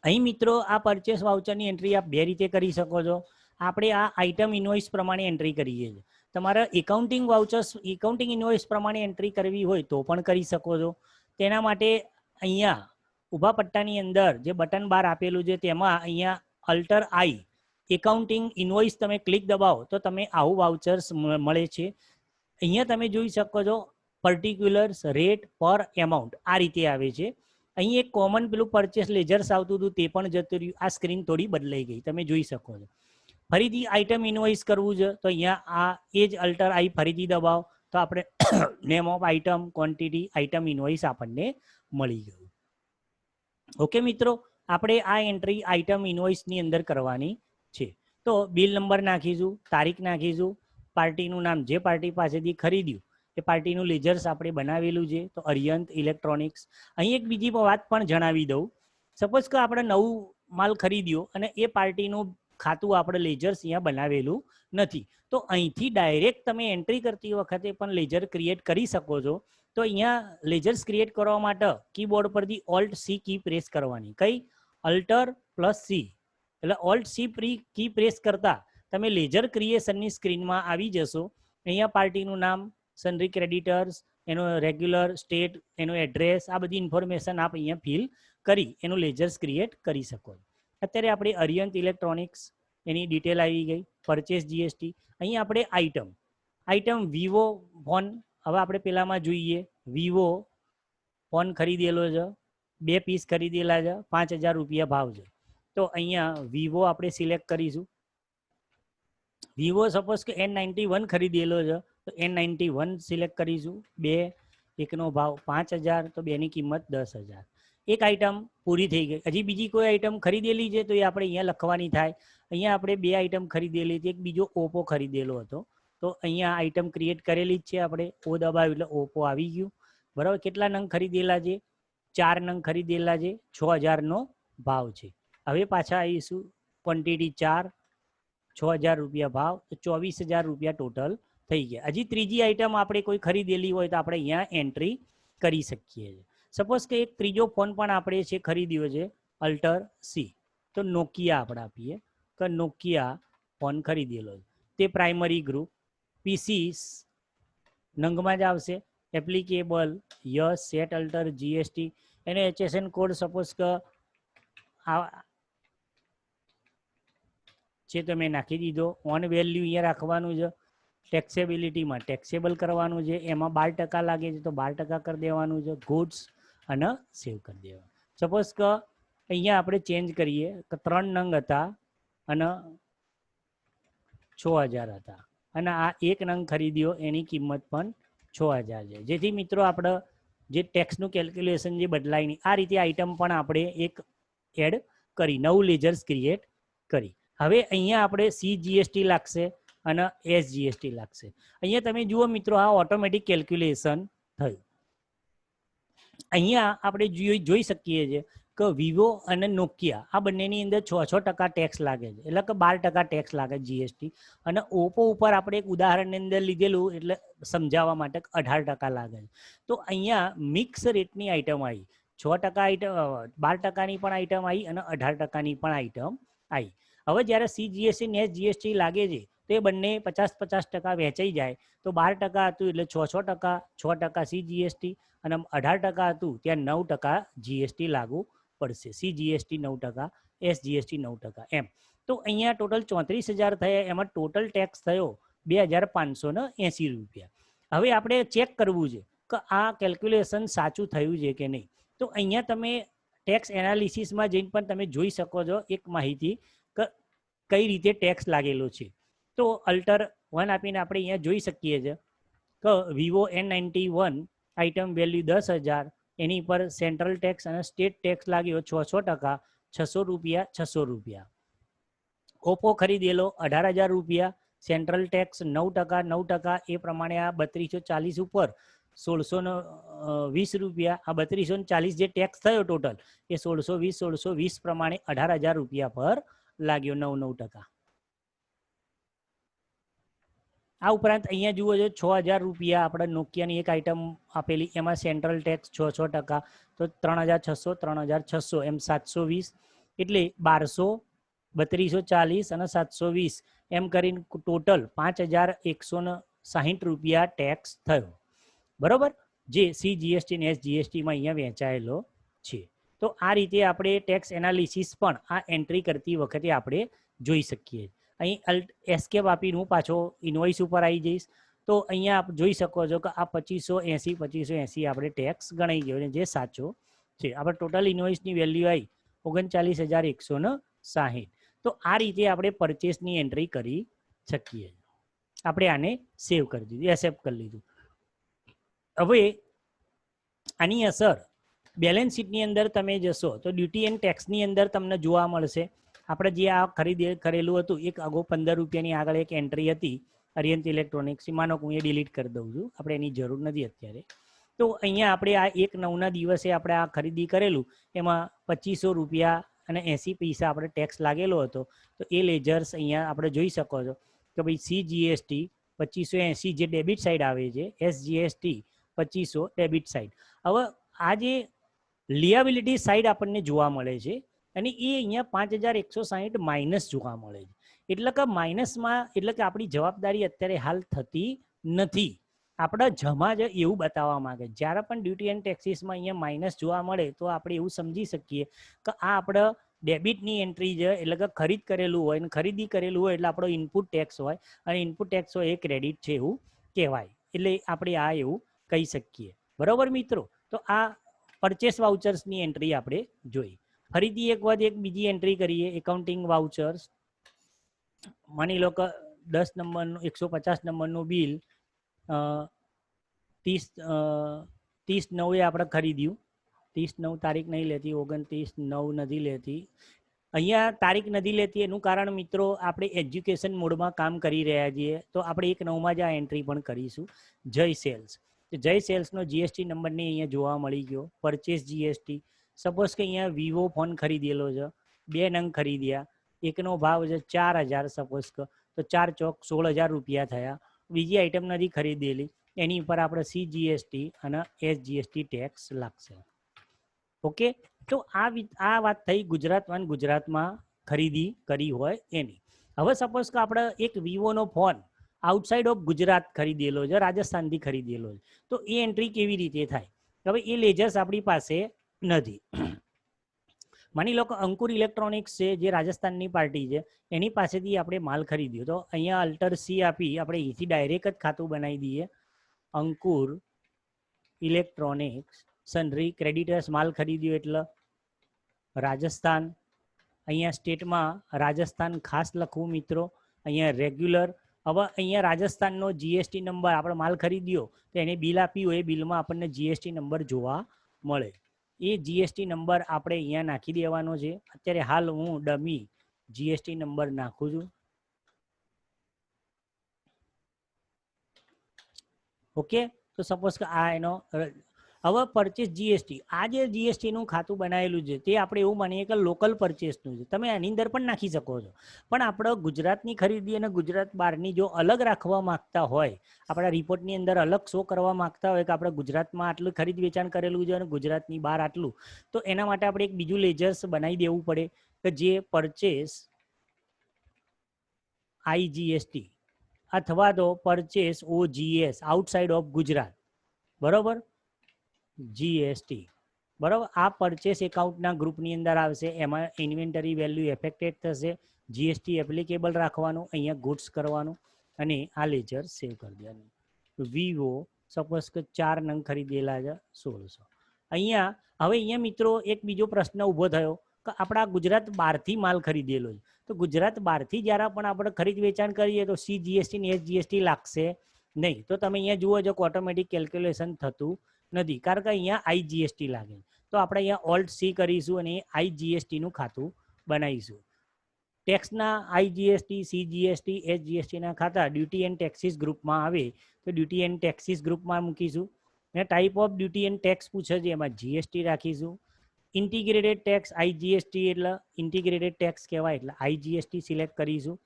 અહીં મિત્રો આ પરચેસ વાઉચરની એન્ટ્રી આપ 2 રીતે કરી શકો છો. આપણે આ આઇટમ ઇન્વોઇસ પ્રમાણે એન્ટ્રી કરીએ છીએ. તમારે એકાઉન્ટિંગ વાઉચર્સ, એકાઉન્ટિંગ ઇન્વોઇસ પ્રમાણે એન્ટ્રી કરવી હોય તો પણ કરી શકો છો. તેના માટે અહીંયા ઊભા પટ્ટાની અંદર જે બટન બાર આપેલું છે તેમાં અહીંયા અલ્ટર આઈ એકાઉન્ટિંગ ઇન્વોઇસ તમે ક્લિક દબાવો તો તમે આવું વાઉચર્સ મળે છે. અહીંયા તમે જોઈ શકો છો પર્ટિક્યુલર્સ, રેટ, પર એમાઉન્ટ આ રીતે આવે છે. અહીં એક કોમન પેલું પરચેસ લેજર્સ આવતું હતું તે પણ જતું રહ્યું. આ સ્ક્રીન થોડી બદલાઈ ગઈ તમે જોઈ શકો છો. ફરીથી આઇટમ ઇન્વોઇસ કરવું છે તો અહીંયા આ એ જ અલ્ટર આઈ ફરીથી દબાવો તો આપણે name of item, quantity, item invoice આપણને મળી ગયું. ઓકે મિત્રો, આપણે આ એન્ટ્રી આઇટમ ઇન્વોઇસની અંદર કરવાની છે. તો બિલ નંબર નાખીશું, તારીખ નાખીશું, પાર્ટીનું નામ, જે પાર્ટી પાસેથી ખરીદ્યું એ પાર્ટીનું લેજર્સ આપણે બનાવેલું છે તો અરિયંત ઇલેક્ટ્રોનિક્સ. અહીં એક બીજી વાત પણ જણાવી દઉં. સપોઝ કે આપણે નવું માલ ખરીદ્યો અને એ પાર્ટીનું ખાતું આપણે લેજર્સ અહીંયા બનાવેલું નથી તો અહીંથી ડાયરેક્ટ તમે એન્ટ્રી કરતી વખતે પણ લેજર ક્રિએટ કરી શકો છો. તો અહીંયા લેજર્સ ક્રિએટ કરવા માટે કીબોર્ડ પરથી ઓલ્ટ સી કી પ્રેસ કરવાની. કઈ? Alter plus C. એટલે ઓલ્ટ સી કી પ્રેસ કરતા તમે લેજર ક્રિએશનની સ્ક્રીનમાં આવી જશો. અહીંયા પાર્ટીનું નામ, સનરી ક્રેડિટર્સ, એનો રેગ્યુલર, સ્ટેટ, એનો એડ્રેસ, આ બધી ઇન્ફોર્મેશન આપ અહીંયા ફિલ કરી એનું લેજર્સ ક્રિએટ કરી શકો. અત્યારે આપણે અરિયંત ઇલેક્ટ્રોનિક્સ એની ડિટેલ આવી ગઈ. Purchase GST. અહીં આપણે આઇટમ વિવો ફોન, હવે આપણે પેલામાં જોઈએ વિવો ફોન ખરીદેલો છે, 2 પીસ ખરીદેલા છે, 5,000 રૂપિયા ભાવ છે. તો અહીંયા વિવો આપણે સિલેક્ટ કરીશું. વિવો સપોઝ કે N91 ખરીદેલો છે તો N91 સિલેક્ટ કરીશું. 2, એકનો ભાવ 5,000 તો 2ની કિંમત 10,000. એક આઇટમ પૂરી થઈ ગઈ. હજી બીજી કોઈ આઇટમ ખરીદેલી છે તો એ આપણે અહીંયા લખવાની થાય. અહીંયા આપણે 2 આઇટમ ખરીદેલી હતી. એક બીજો ઓપ્પો ખરીદેલો હતો તો અહીંયા આઇટમ ક્રિએટ કરેલી જ છે આપણે. ઓ દબાવ્યું એટલે ઓપ્પો આવી ગયું. બરાબર. કેટલા નંગ ખરીદેલા છે? 4 નંગ ખરીદેલા છે. 6,000નો ભાવ છે. હવે પાછા આવીશું. ક્વોન્ટિટી 4, 6,000 રૂપિયા ભાવ તો 24,000 રૂપિયા ટોટલ થઈ ગયા. હજી ત્રીજી આઇટમ આપણે કોઈ ખરીદેલી હોય તો આપણે અહીંયા એન્ટ્રી કરી શકીએ છીએ. સપોઝ કે એક ત્રીજો ફોન પણ આપણે છે ખરીદ્યો છે અલ્ટર સી તો નોકિયા આપણે આપીએ કે નોકિયા ફોન ખરીદેલો છે. તે પ્રાઇમરી ગ્રુપ પીસી નંગમાં જ આવશે. Applicable, yes, set alter, GST, એનો HSN કોડ સપોઝ કે આ છે તો મેં નાખી દીધો. ઓન વેલ્યુ અહીંયા રાખવાનું છે. ટેક્સેબિલિટીમાં ટેક્સેબલ કરવાનું છે. એમાં 12% લાગે છે તો 12% કરી દેવાનું છે. ગુડ્સ અને સેવ કરી દેવાનું. સપોઝ કે અહીંયા આપણે ચેન્જ કરીએ કે 3 નંગ હતા અને 6,000 હતા અને આ એક નંગ ખરીદ્યો એની કિંમત પણ 6000 છે. જેથી મિત્રો આપણે જે ટેક્સનું કેલ્ક્યુલેશન જે બદલાય નહીં, આ રીતે આઈટમ પણ આપણે એક એડ કરી, નવું લેજર્સ ક્રિએટ કરી. હવે અહીંયા આપણે CGST લાગશે અને SGST લાગશે. અહીંયા તમે જુઓ મિત્રો, આ ઓટોમેટિક કેલ્ક્યુલેશન થયું. અહીંયા આપણે જોઈ શકીએ છીએ કે વિવો અને નોકિયા આ બંનેની અંદર 6% ટેક્સ લાગે છે, એટલે કે 12% ટેક્સ લાગે જીએસટી. અને ઓપ્પો ઉપર આપણે એક ઉદાહરણની અંદર લીધેલું એટલે સમજાવવા માટે 18% લાગે છે. તો અહીંયા મિક્સ રેટની આઈટમ આવી, 6% આઈટમ, 12%ની પણ આઈટમ આવી અને 18%ની પણ આઈટમ આવી. હવે જ્યારે CGST ને SGST લાગે છે તો એ બંને 50-50% વેચાઈ જાય. તો 12% હતું એટલે 6%, 6% CGST અને 18% હતું ત્યાં 9% GST લાગુ પડશે. CGST 9%, SGST 9% એમ. તો અહીંયા ટોટલ 34,000 થયા, એમાં ટોટલ ટેક્સ થયો 2,580 રૂપિયા. હવે આપણે ચેક કરવું છે કે આ કેલ્ક્યુલેશન સાચું થયું છે કે નહીં. તો અહીંયા તમે ટેક્સ એનાલિસિસમાં જઈને પણ તમે જોઈ શકો છો એક માહિતી કે કઈ રીતે ટેક્સ લાગેલો છે. તો અલ્ટર 1 આપીને આપણે અહીંયા જોઈ શકીએ છીએ કે વિવો N91 આઇટમ વેલ્યુ 10,000, એની પર સેન્ટ્રલ ટેક્સ અને સ્ટેટ ટેક્સ લાગ્યો 600%, 600 રૂપિયા, 600 રૂપિયા. ઓપ્પો ખરીદેલો 18,000 રૂપિયા, સેન્ટ્રલ ટેક્સ 9%, 9%, એ પ્રમાણે આ 3240 ઉપર 1620 રૂપિયા. આ 3240 જે ટેક્સ થયો ટોટલ એ 1620 પ્રમાણે 18,000 રૂપિયા પર લાગ્યો, 9%. આ ઉપરાંત અહીંયા જુઓ છો 6,000 રૂપિયા આપણે નોકિયાની એક આઈટમ આપેલી, એમાં સેન્ટ્રલ ટેક્સ 6%, તો 3,600, 3,600 એમ 720, એટલે 1200, 3240 અને 720 એમ કરીને ટોટલ 5,160 રૂપિયા ટેક્સ થયો. બરોબર, જે CGST અને SGSTમાં અહીંયા વેચાયેલો છે. તો આ રીતે આપણે ટેક્સ એનાલિસિસ પણ આ એન્ટ્રી કરતી વખતે આપણે જોઈ શકીએ. અહીં એસ્કેપ આપીને હું પાછો ઇનવોઇસ ઉપર આવી જઈશ. તો અહીંયા આપ જોઈ શકો છો કે આ 2580 આપણે ટેક્સ ગણાઈ ગયો, જે સાચો છે. આપણે ટોટલ ઇનવોઇસની વેલ્યુ આવી 39,160. તો આ રીતે આપણે પરચેસની એન્ટ્રી કરી શકીએ. આપણે આને સેવ કરી દીધું, એક્સેપ્ટ કરી લીધું. હવે આની અસર બેલેન્સ શીટની અંદર તમે જશો તો ડ્યુટી એન્ડ ટેક્સની અંદર તમને જોવા મળશે. આપણે જે આ કરેલું હતું, એક અગાઉ 15 રૂપિયાની આગળ એક એન્ટ્રી હતી અરિયંત ઇલેક્ટ્રોનિક્સ, માનો હું એ ડિલીટ કરી દઉં છું, આપણે એની જરૂર નથી અત્યારે. તો અહીંયા આપણે આ 1/9ના દિવસે આપણે આ ખરીદી કરેલું, એમાં 2500 રૂપિયા અને 80 પૈસા આપણે ટેક્સ લાગેલો હતો. તો એ લેજર્સ અહીંયા આપણે જોઈ શકો છો કે ભાઈ CGST 2580 જે ડેબિટ સાઈડ આવે છે, SGST 2500 ડેબિટ સાઈડ. હવે આ જે લિયાબિલિટી સાઈડ આપણને જોવા મળે છે અને એ અહીંયા 5,160 માઇનસ જોવા મળે છે. એટલે કે માઇનસમાં, એટલે કે આપણી જવાબદારી અત્યારે હાલ થતી નથી. આપણા જમા જ એવું બતાવવા માંગે. જ્યારે પણ ડ્યુટી એન્ડ ટેક્સીસમાં અહીંયા માઇનસ જોવા મળે તો આપણે એવું સમજી શકીએ કે આ આપણે ડેબિટની એન્ટ્રી છે, એટલે કે ખરીદ કરેલું હોય અને ખરીદી કરેલું હોય એટલે આપણો ઇનપુટ ટેક્સ હોય અને ઇનપુટ ટેક્સ હોય એ ક્રેડિટ છે એવું કહેવાય. એટલે આપણે આ એવું કહી શકીએ. બરાબર મિત્રો, તો આ પરચેસ વાઉચર્સની એન્ટ્રી આપણે જોઈ. ફરીથી એક વખત એક બીજી એન્ટ્રી કરીએ, એકાઉન્ટિંગ વાઉચર્સ. માની લો કે 10 નંબરનું 150 નંબરનું બિલ 30/9 આપણે ખરીદ્યું. 30/9 તારીખ નહીં લેતી, 29/9 નથી લેતી. અહીંયા તારીખ નથી લેતી એનું કારણ મિત્રો, આપણે એજ્યુકેશન મોડમાં કામ કરી રહ્યા છીએ. તો આપણે 1/9માં જ આ એન્ટ્રી પણ કરીશું. જય સેલ્સ, જય સેલ્સનો GST નંબરની અહીંયા જોવા મળી ગયો. પરચેસ GST, સપોઝ કે અહીંયા વિવો ફોન ખરીદેલો છે, 2 નંગ ખરીદ્યા, એકનો ભાવ છે 4,000 સપોઝ કે, તો 4 ચોક 16,000 રૂપિયા થયા. બીજી આઈટમ નથી ખરીદેલી, એની ઉપર આપણે CGST અને SGST ટેક્સ લાગશે. ઓકે, તો આ વાત થઈ ગુજરાતમાં ખરીદી કરી હોય એની. હવે સપોઝ કે આપણે એક વિવોનો ફોન આઉટસાઇડ ઓફ ગુજરાત ખરીદેલો છે, રાજસ્થાનથી ખરીદેલો છે, તો એ એન્ટ્રી કેવી રીતે થાય? હવે એ લેજર્સ આપણી પાસે નથી. માની લો કે અંકુર ઇલેક્ટ્રોનિક્સ છે, જે રાજસ્થાનની પાર્ટી છે, એની પાસેથી આપણે માલ ખરીદ્યો. તો અહીંયા અલ્ટર C આપી આપણે અહીંથી ડાયરેક્ટ જ ખાતું બનાવી દઈએ. અંકુર ઇલેક્ટ્રોનિક્સ સનરી ક્રેડિટર્સ માલ ખરીદ્યો એટલે રાજસ્થાન. અહીંયા સ્ટેટમાં રાજસ્થાન ખાસ લખવું મિત્રો. અહીંયા રેગ્યુલર હવે અહીંયા રાજસ્થાનનો જીએસટી નંબર આપણે માલ ખરીદ્યો તો એને બિલ આપ્યું હોય, એ બિલમાં આપણને જીએસટી નંબર જોવા મળે. એ જીએસટી નંબર આપણે અહીંયા નાખી દેવાનો છે. અત્યારે હાલ હું ડમી જીએસટી નંબર નાખું છું. ઓકે, તો સપોઝ કે આ એનો હવે પરચેસ જીએસટી, આ જે જીએસટીનું ખાતું બનાવેલું છે તે આપણે એવું માનીએ કે લોકલ પરચેસનું છે. તમે એની અંદર પણ નાખી શકો છો, પણ આપણે ગુજરાતની ખરીદી અને ગુજરાત બહારની જો અલગ રાખવા માંગતા હોય, આપણા રિપોર્ટની અંદર અલગ શો કરવા માંગતા હોય કે આપણે ગુજરાતમાં આટલું ખરીદ વેચાણ કરેલું છે અને ગુજરાતની બહાર આટલું, તો એના માટે આપણે એક બીજું લેજર્સ બનાવી દેવું પડે કે જે પરચેસ આઈજીએસટી અથવા તો પરચેસ ઓજીએસ આઉટસાઇડ ઓફ ગુજરાત, બરોબર, જીએસટી, બરાબર. આ પરચેસ એકાઉન્ટના ગ્રુપની અંદર આવશે. એમાં ઇન્વેન્ટરી વેલ્યુ એફેક્ટેડ થશે, જીએસટી એપ્લિકેબલ રાખવાનું, અહીંયા ગુડ્સ કરવાનું અને આ લેજર સેવ કરી દેવાનું. વિવો સપોઝ કે 4 નંગ ખરીદેલા છે 1600. અહીંયા હવે અહીંયા મિત્રો એક બીજો પ્રશ્ન ઊભો થયો કે આપણા ગુજરાત બહારથી માલ ખરીદેલો છે, તો ગુજરાત બહારથી જ્યારે પણ આપણે ખરીદ વેચાણ કરીએ તો સી જીએસટી ને એસ જીએસટી લાગશે નહીં. તો તમે અહીંયા જુઓ છો કે ઓટોમેટિક કેલ્ક્યુલેશન થતું નથી, કારણ કે અહીંયા આઈજીએસટી લાગે. તો આપણે અહીંયા ઓલ્ટ સી કરીશું અને આઈજીએસટીનું ખાતું બનાવીશું. ટેક્સના આઈજીએસટી, સીજીએસટી, એસજીએસટીના ખાતા ડ્યુટી એન્ડ ટેક્સીસ ગ્રુપમાં આવે તો ડ્યુટી એન્ડ ટેક્સીસ ગ્રુપમાં મૂકીશું. અને type of duty and tax પૂછે છે, એમાં જીએસટી રાખીશું. ઇન્ટિગ્રેટેડ ટેક્સ આઈજીએસટી એટલે ઇન્ટિગ્રેટેડ ટેક્સ કહેવાય, એટલે આઈજીએસટી સિલેક્ટ કરીશું.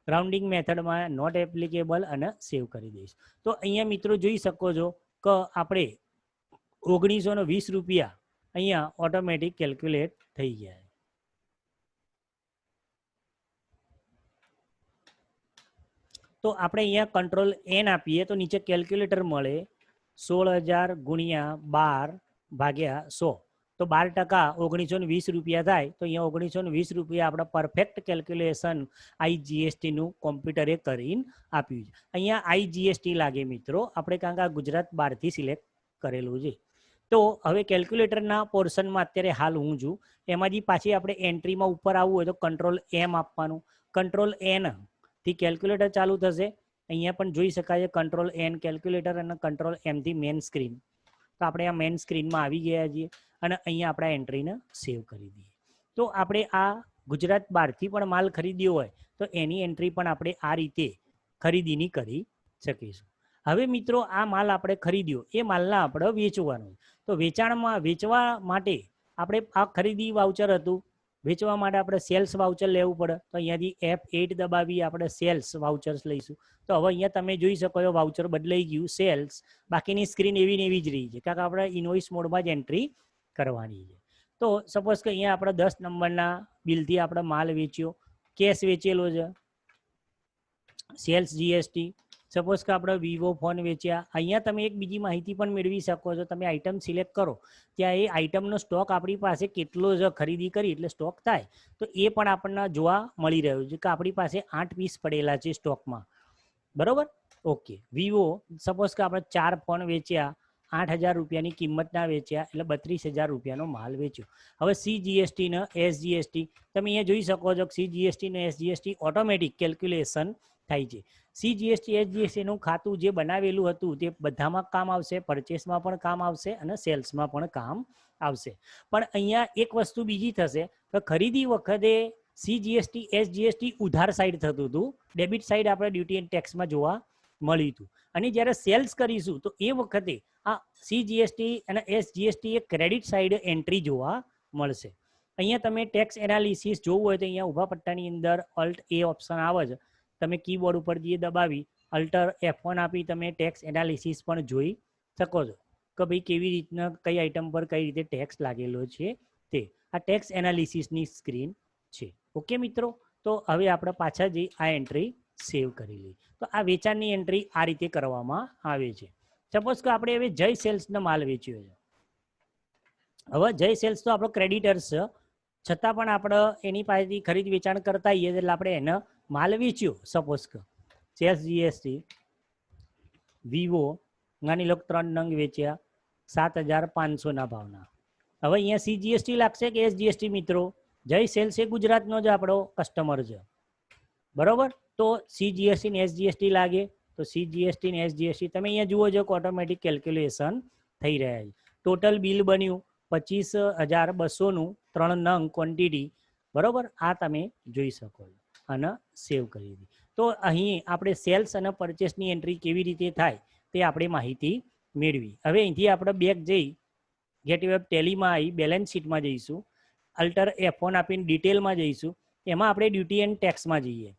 રાઉન્ડિંગ મેથડમાં નોટ એપ્લિકેબલ અને સેવ કરી દઈશું. તો અહીંયા મિત્રો જોઈ શકો છો કે આપણે 1920 રૂપિયા અહીંયા ઓટોમેટિક કેલ્ક્યુલેટ થઈ ગયા. તો આપણે અહીંયા કંટ્રોલ એન આપીએ તો નીચે કેલ્ક્યુલેટર મળે 16,000 ગુણ્યા 12 ભાગ્યા 100. તો 12% 1920 રૂપિયા થાય. તો અહીંયા 1920 રૂપિયા આપણે પરફેક્ટ કેલ્ક્યુલેશન આઈજીએસટીનું કોમ્પ્યુટરે કરીને આપ્યું છે. અહીંયા આઈજીએસટી લાગે મિત્રો આપણે, કારણ કે આ ગુજરાત બહારથી સિલેક્ટ કરેલું છે. તો હવે કેલ્ક્યુલેટરના પોર્શનમાં અત્યારે હાલ હું છું, એમાંથી પાછી આપણે એન્ટ્રીમાં ઉપર આવવું હોય તો કંટ્રોલ એમ આપવાનું. કંટ્રોલ એન થી કેલ્ક્યુલેટર ચાલુ થશે. અહીંયા પણ જોઈ શકાય કંટ્રોલ એન કેલ્ક્યુલેટર અને કંટ્રોલ એમથી મેન સ્ક્રીન. તો આપણે આ મેન સ્ક્રીનમાં આવી ગયા છીએ અને અહીંયા આપણે એન્ટ્રીને સેવ કરી દઈએ. તો આપણે આ ગુજરાત બહારથી પણ માલ ખરીદ્યો હોય તો એની એન્ટ્રી પણ આપણે આ રીતે ખરીદીની કરી શકીશું. હવે મિત્રો આ માલ આપણે ખરીદ્યો, એ માલના આપણે વેચવાનું. તો વેચવા માટે આપણે આ ખરીદી વાઉચર હતું, વેચવા માટે આપણે સેલ્સ વાઉચર લેવું પડે. તો અહીંયાથી F8 દબાવી આપણે સેલ્સ વાઉચર્સ લઈશું. તો હવે અહીંયા તમે જોઈ શકો છો વાઉચર બદલાઈ ગયું સેલ્સ, બાકીની સ્ક્રીન એવી ને એવી જ રહી છે, કારણ કે આપણે ઇનવોઇસ મોડમાં જ એન્ટ્રી કરવાની છે. તો સપોઝ કે અહીંયા આપણે 10 નંબરના બિલથી આપણે માલ વેચ્યો, કેશ વેચેલો છે, સેલ્સ જીએસટી. સપોઝ કે આપણે વિવો ફોન વેચ્યા. અહીંયા તમે એક બીજી માહિતી પણ મેળવી શકો છો. તમે આઈટમ સિલેક્ટ કરો ત્યાં એ આઈટમનો સ્ટોક આપણી પાસે કેટલો જ ખરીદી કરી એટલે સ્ટોક થાય તો એ પણ આપણને જોવા મળી રહ્યું છે કે આપણી પાસે 8 પીસ પડેલા છે સ્ટોકમાં, બરોબર. ઓકે, વિવો સપોઝ કે આપણે 4 ફોન વેચ્યા, 8,000 રૂપિયાની કિંમતના વેચ્યા એટલે 32,000 રૂપિયાનો માલ વેચ્યો. હવે સીજીએસટી ને એસજીએસટી તમે અહીંયા જોઈ શકો છો કે સીજીએસટી ને એસજીએસટી ઓટોમેટિક કેલ્ક્યુલેશન થાય છે. સીજીએસટી એસજીએસટીનું ખાતું જે બનાવેલું હતું તે બધામાં કામ આવશે, પરચેસમાં પણ કામ આવશે અને સેલ્સમાં પણ કામ આવશે. પણ અહીંયા એક વસ્તુ બીજી થશે કે ખરીદી વખતે સીજીએસટી એસજીએસટી ઉધાર સાઈડ થતું હતું, ડેબિટ સાઈડ આપણે ડ્યુટી એન્ડ ટેક્સમાં જોવા મળ્યું હતું. અને જ્યારે સેલ્સ કરીશું તો એ વખતે આ સીજીએસટી અને એસજીએસટી એ ક્રેડિટ સાઈડ એન્ટ્રી જોવા મળશે. અહીંયા તમે ટેક્સ એનાલિસિસ જોવું હોય તો અહીંયા ઊભા પટ્ટાની અંદર ઓલ્ટ એ ઓપ્શન આવે છે, તમે કીબોર્ડ ઉપર જે દબાવી અલ્ટર F1 આપી તમે ટેક્સ એનાલિસિસ પણ જોઈ શકો છો કે ભાઈ કેવી રીતના કઈ આઈટમ પર કઈ રીતે ટેક્સ લાગેલો છે તે. આ ટેક્સ એનાલિસિસની સ્ક્રીન છે. ઓકે મિત્રો, તો હવે આપણે પાછા જઈ આ એન્ટ્રી સેવ કરી લઈએ. તો આ વેચાણની એન્ટ્રી આ રીતે કરવામાં આવે છે. સપોઝ કે આપણે હવે જય સેલ્સનો માલ વેચ્યો છે. હવે જય સેલ્સ તો આપણો ક્રેડિટર્સ છે, છતાં પણ આપણે એની પાસેથી ખરીદ વેચાણ કરતા હોઈએ એટલે આપણે એને માલ વેચ્યો. સપોઝ કે સેલ્સ જીએસટી વિવો નાની લોક 3 નંગ વેચ્યા 7,500ના ભાવના. હવે અહીંયા સીજીએસટી લાગશે કે એસજીએસટી મિત્રો? જય સેલ્સ એ ગુજરાતનો જ આપણો કસ્ટમર છે, બરોબર. તો CGST ને SGST લાગે તો CGST ને SGST તમે અહીંયા જુઓ છો કે ઓટોમેટિક કેલ્ક્યુલેશન થઈ રહ્યા છે. ટોટલ બિલ બન્યું 25,200નું 3 નંગ ક્વોન્ટિટી, બરોબર, આ તમે જોઈ શકો છો અને સેવ કરી દીધી. તો અહીં આપણે સેલ્સ અને પરચેસની એન્ટ્રી કેવી રીતે થાય તે આપણે માહિતી મેળવી. હવે અહીંથી આપણે બેક જઈ ગેટવે ઓફ ટેલીમાં આવી બેલેન્સ શીટમાં જઈશું, અલ્ટર F1 આપીને ડિટેલમાં જઈશું. એમાં આપણે ડ્યુટી એન્ડ ટેક્સમાં જઈએ.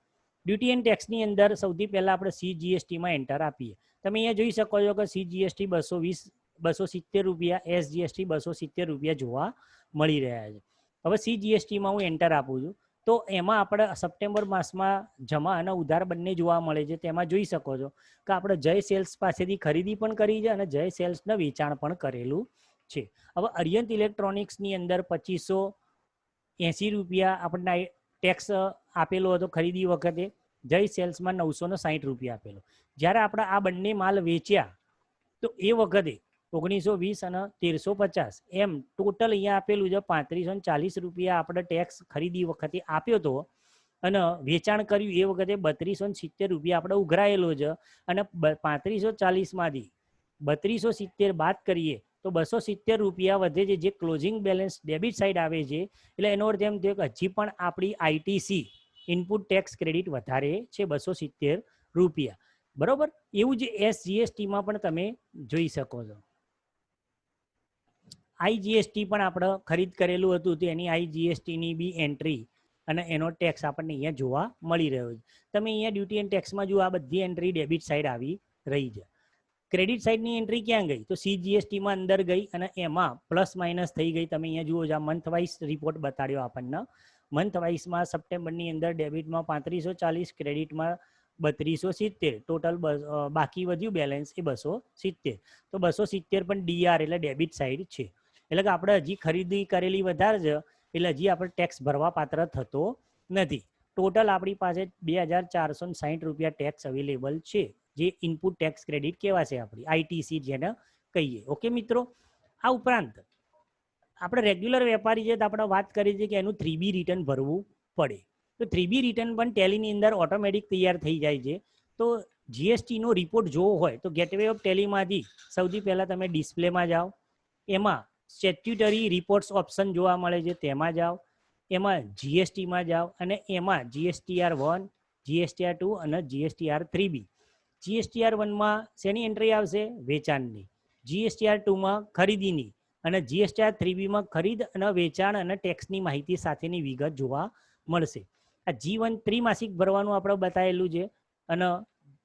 ડ્યુટી એન્ડ ટેક્સની અંદર સૌથી પહેલાં આપણે CGSTમાં એન્ટર આપીએ. તમે અહીંયા જોઈ શકો છો કે CGST 270 રૂપિયા, SGST 270 રૂપિયા જોવા મળી રહ્યા છે. હવે CGSTમાં હું એન્ટર આપું છું તો એમાં આપણે સપ્ટેમ્બર માસમાં જમા અને ઉધાર બંને જોવા મળે છે. તેમાં જોઈ શકો છો કે આપણે જય સેલ્સ પાસેથી ખરીદી પણ કરી છે અને જય સેલ્સને વેચાણ પણ કરેલું છે. હવે અરિયંત ઇલેક્ટ્રોનિક્સની અંદર 2580 રૂપિયા આપણને ટેક્સ આપેલો હતો ખરીદી વખતે, જય સેલ્સમાં 960 રૂપિયા આપેલો. જ્યારે આપણે આ બંને માલ વેચ્યા તો એ વખતે 1920 અને 1350 એમ ટોટલ અહીંયા આપેલું છે 3540 રૂપિયા આપણે ટેક્સ ખરીદી વખતે આપ્યો હતો અને વેચાણ કર્યું એ વખતે 3270 રૂપિયા આપણે ઉઘરાયેલો છે. અને 3540માંથી 3270 બાદ કરીએ તો 270 રૂપિયા વધે છે, જે ક્લોઝિંગ બેલેન્સ ડેબિટ સાઇડ આવે છે. એટલે એનો અર્થ એમ થયો કે હજી પણ આપણી ITC ઇનપુટ ટેક્સ ક્રેડિટ વધારે છે 270 રૂપિયા, બરોબર. એવું જ SGSTમાં પણ તમે જોઈ શકો છો. IGST પણ આપણે ખરીદ કરેલું હતું તો એની IGSTની બી એન્ટ્રી અને એનો ટેક્સ આપણને અહીંયા જોવા મળી રહ્યો છે. તમે અહીંયા ડ્યુટી એન્ડ ટેક્સમાં જુઓ, આ બધી એન્ટ્રી ડેબિટ સાઇડ આવી રહી છે. ક્રેડિટ સાઇડની એન્ટ્રી ક્યાં ગઈ તો CGSTમાં અંદર ગઈ અને એમાં પ્લસ માઇનસ થઈ ગઈ. તમે અહીંયા જુઓ છો, આ મંથ વાઇઝ રિપોર્ટ બતાડ્યો આપણને. મંથ વાઇઝમાં સપ્ટેમ્બરની અંદર ડેબિટમાં 3540, ક્રેડિટમાં 3270, ટોટલ બાકી વધ્યું બેલેન્સ એ 270. તો 270 પણ DR એટલે ડેબિટ સાઇડ છે. એટલે કે આપણે હજી ખરીદી કરેલી વધારે છે એટલે હજી આપણે ટેક્સ ભરવા પાત્ર થતો નથી. ટોટલ આપણી પાસે 2460 રૂપિયા ટેક્સ અવેલેબલ છે, જે ઇનપુટ ટેક્સ ક્રેડિટ કહેવાશે આપણી ITC જેને કહીએ. ઓકે મિત્રો, આ ઉપરાંત આપણે રેગ્યુલર વેપારી છે તો આપણે વાત કરી છે કે એનું 3B રિટર્ન ભરવું પડે. તો 3B રિટર્ન પણ ટેલીની અંદર ઓટોમેટિક તૈયાર થઈ જાય છે. તો GSTનો રિપોર્ટ જોવો હોય તો ગેટવે ઓફ ટેલીમાંથી સૌથી પહેલાં તમે ડિસ્પ્લેમાં જાઓ, એમાં સ્ટેટ્યુટરી રિપોર્ટ્સ ઓપ્શન જોવા મળે છે, તેમાં જાઓ. એમાં GSTમાં જાઓ અને એમાં GSTR1, GSTR2 અને GSTR3B. GSTR1માં શેની એન્ટ્રી આવશે? વેચાણની. GSTR2માં ખરીદીની અને GSTR3Bમાં ખરીદ અને વેચાણ અને ટેક્સની માહિતી સાથેની વિગત જોવા મળશે. આ G1 ત્રિમાસિક ભરવાનું આપણે બતાવેલું છે અને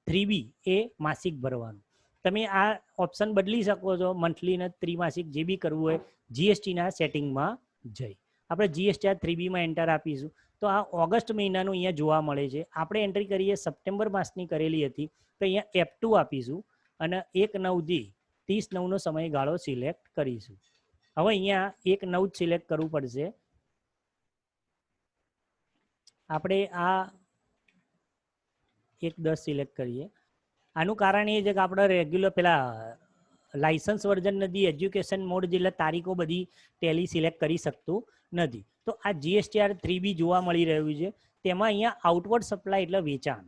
3B એ માસિક ભરવાનું. તમે આ ઓપ્શન બદલી શકો છો, મંથલી અને ત્રિમાસિક જે બી કરવું હોય GSTના સેટિંગમાં જઈ. આપણે GSTR3Bમાં એન્ટર આપીશું તો આ ઓગસ્ટ મહિનાનું અહીંયા જોવા મળે છે. આપણે એન્ટ્રી કરીએ સપ્ટેમ્બર માસની કરેલી હતી તો અહીંયા F2 આપીશું અને 1/9થી 30/9નો સમયગાળો સિલેક્ટ કરીશું. હવે અહીંયા 1/9 જ સિલેક્ટ કરવું પડશે. આપણે આ 1/10 સિલેક્ટ કરીએ. આનું કારણ એ છે કે આપણે રેગ્યુલર પેલા લાઇસન્સ વર્ઝન નથી, એજ્યુકેશન મોડ જેટલા તારીખો બધી ટેલી સિલેક્ટ કરી શકતું નથી. તો આ GSTR3B જોવા મળી રહ્યું છે. તેમાં અહીંયા આઉટવર્ડ સપ્લાય એટલે વેચાણ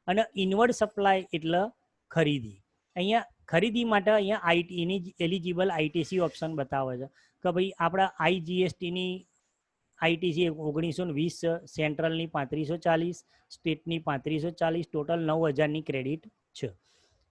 અને ઇનવર્ડ સપ્લાય એટલે ખરીદી. અહીંયા ખરીદી માટે અહીંયા એની એલિજિબલ ITC ઓપ્શન બતાવે છે કે ભાઈ આપણા IGSTની ITC 1920, સેન્ટ્રલની 3540, સ્ટેટની 3540, ટોટલ 9000ની ક્રેડિટ છે.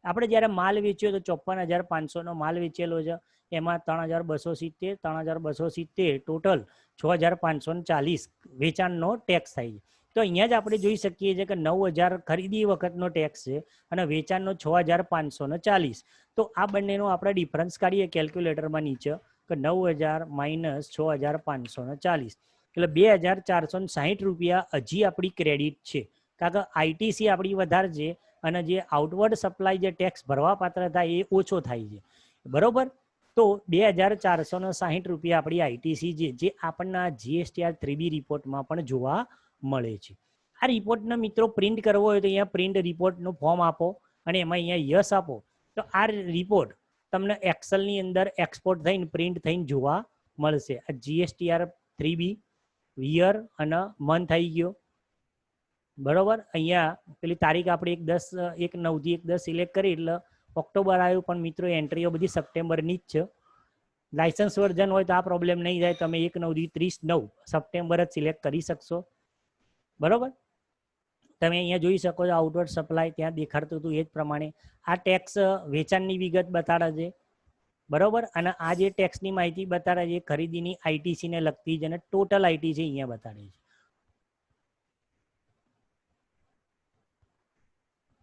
આપણે જ્યારે માલ વેચ્યો તો 54,500નો માલ વેચેલો છે, એમાં 3,270, 3,270 ટોટલ 6,540 વેચાણનો ટેક્સ થાય છે. તો અહીંયા જ આપણે જોઈ શકીએ છીએ કે 9,000 ખરીદી વખતનો ટેક્સ છે અને વેચાણનો 6,540. તો આ બંનેનો આપણે ડિફરન્સ કાઢીએ કેલ્ક્યુલેટરમાં નીચે કે 9,000 માઇનસ 6,540 એટલે 2,460 રૂપિયા હજી આપણી ક્રેડિટ છે. કારણ કે ITC આપણી વધારે છે અને જે આઉટવર્ડ સપ્લાય જે ટેક્સ ભરવા પાત્ર થાય એ ઓછો થાય છે, બરોબર. તો 2,460 રૂપિયા આપણી ITC છે, જે આપણને GSTR3B રિપોર્ટમાં પણ જોવા મળે છે. આ રિપોર્ટનો મિત્રો પ્રિન્ટ કરવો હોય તો અહીંયા પ્રિન્ટ રિપોર્ટનું ફોર્મ આપો અને એમાં અહીંયા યસ આપો તો આ રિપોર્ટ તમને એક્સેલની અંદર એક્સપોર્ટ થઈને પ્રિન્ટ થઈને જોવા મળશે. આ GSTR3B યર અને મંથ આવી ગયો, બરોબર. અહીંયા પેલી તારીખ આપણે 1/10 સિલેક્ટ કરી એટલે ઓક્ટોબર આવ્યું, પણ મિત્રો એન્ટ્રીઓ બધી સપ્ટેમ્બરની જ છે. લાયસન્સ વર્ઝન હોય તો આ પ્રોબ્લેમ નહીં થાય, તમે 1/9 સપ્ટેમ્બર જ સિલેક્ટ કરી શકશો. બરોબર. તમે અહીંયા જોઈ શકો છો આઉટવર્ડ સપ્લાય ત્યાં દેખાડતું હતું એ જ પ્રમાણે આ ટેક્સ વેચાણની વિગત બતાડે છે. બરોબર. અને આ જે ટેક્સની માહિતી બતાડે છે ખરીદીની આઈટીસીને લગતી છે અને ટોટલ આઈટીસી અહીંયા બતાડે છે.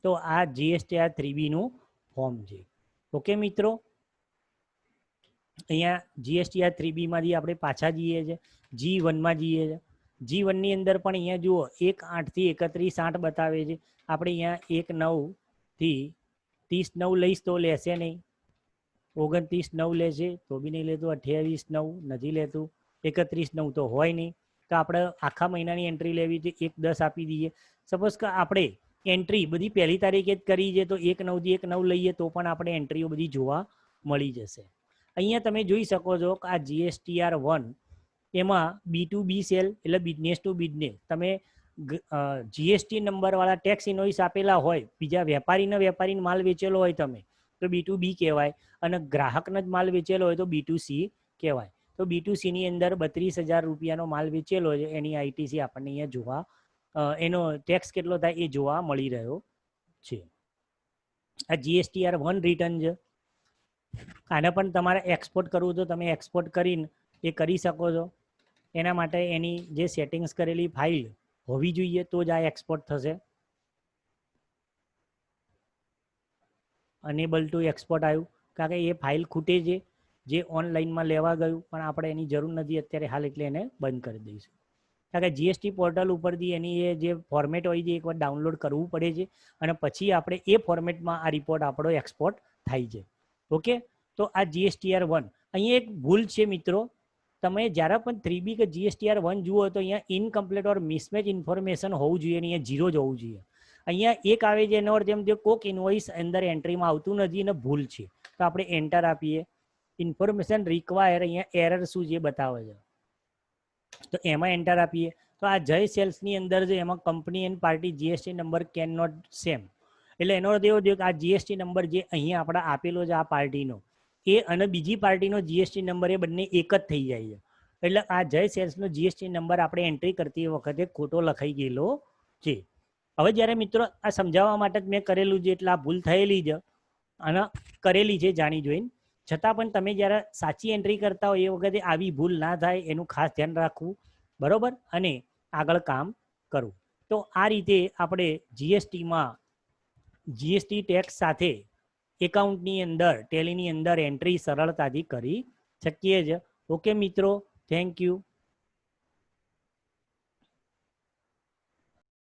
તો આ GSTR 3B નું ફોર્મ છે. ઓકે મિત્રો, અહીંયા GSTR 3B માંથી આપણે પાછા જઈએ છીએ, G1 માં જઈએ છીએ. G1 ની અંદર પણ અહીંયા જુઓ 1/8 થી 31/8 બતાવે છે. આપણે અહીંયા 1/9 થી 30/9 લઈશ તો લેશે નહીં, 29/9 લેશે તો બી નહીં લેતું, 28/9 નથી લેતું, 31/9 તો હોય નહીં. તો આપણે આખા મહિનાની એન્ટ્રી લેવી છે, 1/10 આપી દઈએ. સપોઝ કે આપણે એન્ટ્રી બધી પહેલી તારીખે જ કરી છે તો 1/9 થી 1/9 લઈએ તો પણ આપણે એન્ટ્રીઓ બધી જોવા મળી જશે. અહીંયા તમે જોઈ શકો છો કે આ GSTR 1 એમાં B2B સેલ એટલે બિઝનેસ ટુ બિઝનેસ. તમે GST નંબરવાળા ટેક્સ ઇનવોઇસ આપેલા હોય, બીજા વેપારીને માલ વેચેલો હોય તમે તો B2B કહેવાય, અને ગ્રાહકને જ માલ વેચેલો હોય તો B2C કહેવાય. તો B2C ની અંદર 32,000 રૂપિયાનો માલ વેચેલો છે, એની આઈટીસી આપણને અહીંયા જોવા, એનો ટેક્સ કેટલો થાય એ જોવા મળી રહ્યો છે. આ GSTR 1 રિટર્ન છે. આને પણ તમારે એક્સપોર્ટ કરવું તો તમે એક્સપોર્ટ કરીને એ કરી શકો છો. એના માટે એની જે સેટિંગ્સ કરેલી ફાઇલ હોવી જોઈએ તો જ આ એક્સપોર્ટ થશે. અનેબલ ટુ એક્સપોર્ટ આવ્યું કારણ કે એ ફાઇલ ખૂટે છે, જે ઓનલાઈનમાં લેવા ગયું પણ આપણે એની જરૂર નથી અત્યારે હાલ, એટલે એને બંધ કરી દઈશું. કારણ કે GST પોર્ટલ ઉપરથી એની એ જે ફોર્મેટ હોય છે એકવાર ડાઉનલોડ કરવું પડે છે અને પછી આપણે એ ફોર્મેટમાં આ રિપોર્ટ આપણો એક્સપોર્ટ થાય છે. ઓકે, તો આ GSTR 1 અહીંયા એક ભૂલ છે મિત્રો. તમે જ્યારે પણ 3B કે GSTR 1 જુઓ તો અહીંયા ઇનકમ્પ્લીટ ઓર મિસમેચ ઇન્ફોર્મેશન હોવું જોઈએ, અહીંયા 0 જ હોવું જોઈએ. અહીંયા એક આવે છે એનો અર્થ એમ કે કોક ઇનવોઇસ અંદર એન્ટ્રીમાં આવતું નથી અને ભૂલ છે, તો આપણે એન્ટર આપીએ. ઇન્ફોર્મેશન રિક્વાયર અહીંયા એરર શું છે બતાવે છે, તો એમાં એન્ટર આપીએ. તો આ જય સેલ્સની અંદર છે એમાં company and party GST number can not same, એટલે એનો અર્થ એવો થયો કે આ GST નંબર જે અહીંયા આપણે આપેલો છે આ પાર્ટીનો એ અને બીજી પાર્ટીનો GST નંબર એ બંને એક જ થઈ જાય છે. એટલે આ જય સેલ્સનો GST નંબર આપણે એન્ટ્રી કરતી વખતે ખોટો લખાઈ ગયેલો છે. હવે જ્યારે મિત્રો આ સમજાવવા માટે જ મેં કરેલું છે, એટલે આ ભૂલ થયેલી છે અને કરેલી છે જાણી જોઈને. છતાં પણ તમે જ્યારે સાચી એન્ટ્રી કરતા હોય એ વખતે આવી ભૂલ ના થાય એનું ખાસ ધ્યાન રાખવું. બરોબર, અને આગળ કામ કરવું. તો આ રીતે આપણે GSTમાં GST ટેક્સ સાથે એકાઉન્ટની અંદર ટેલીની અંદર એન્ટ્રી સરળતાથી કરી શકીએ છીએ. ઓકે મિત્રો, થેન્ક યુ.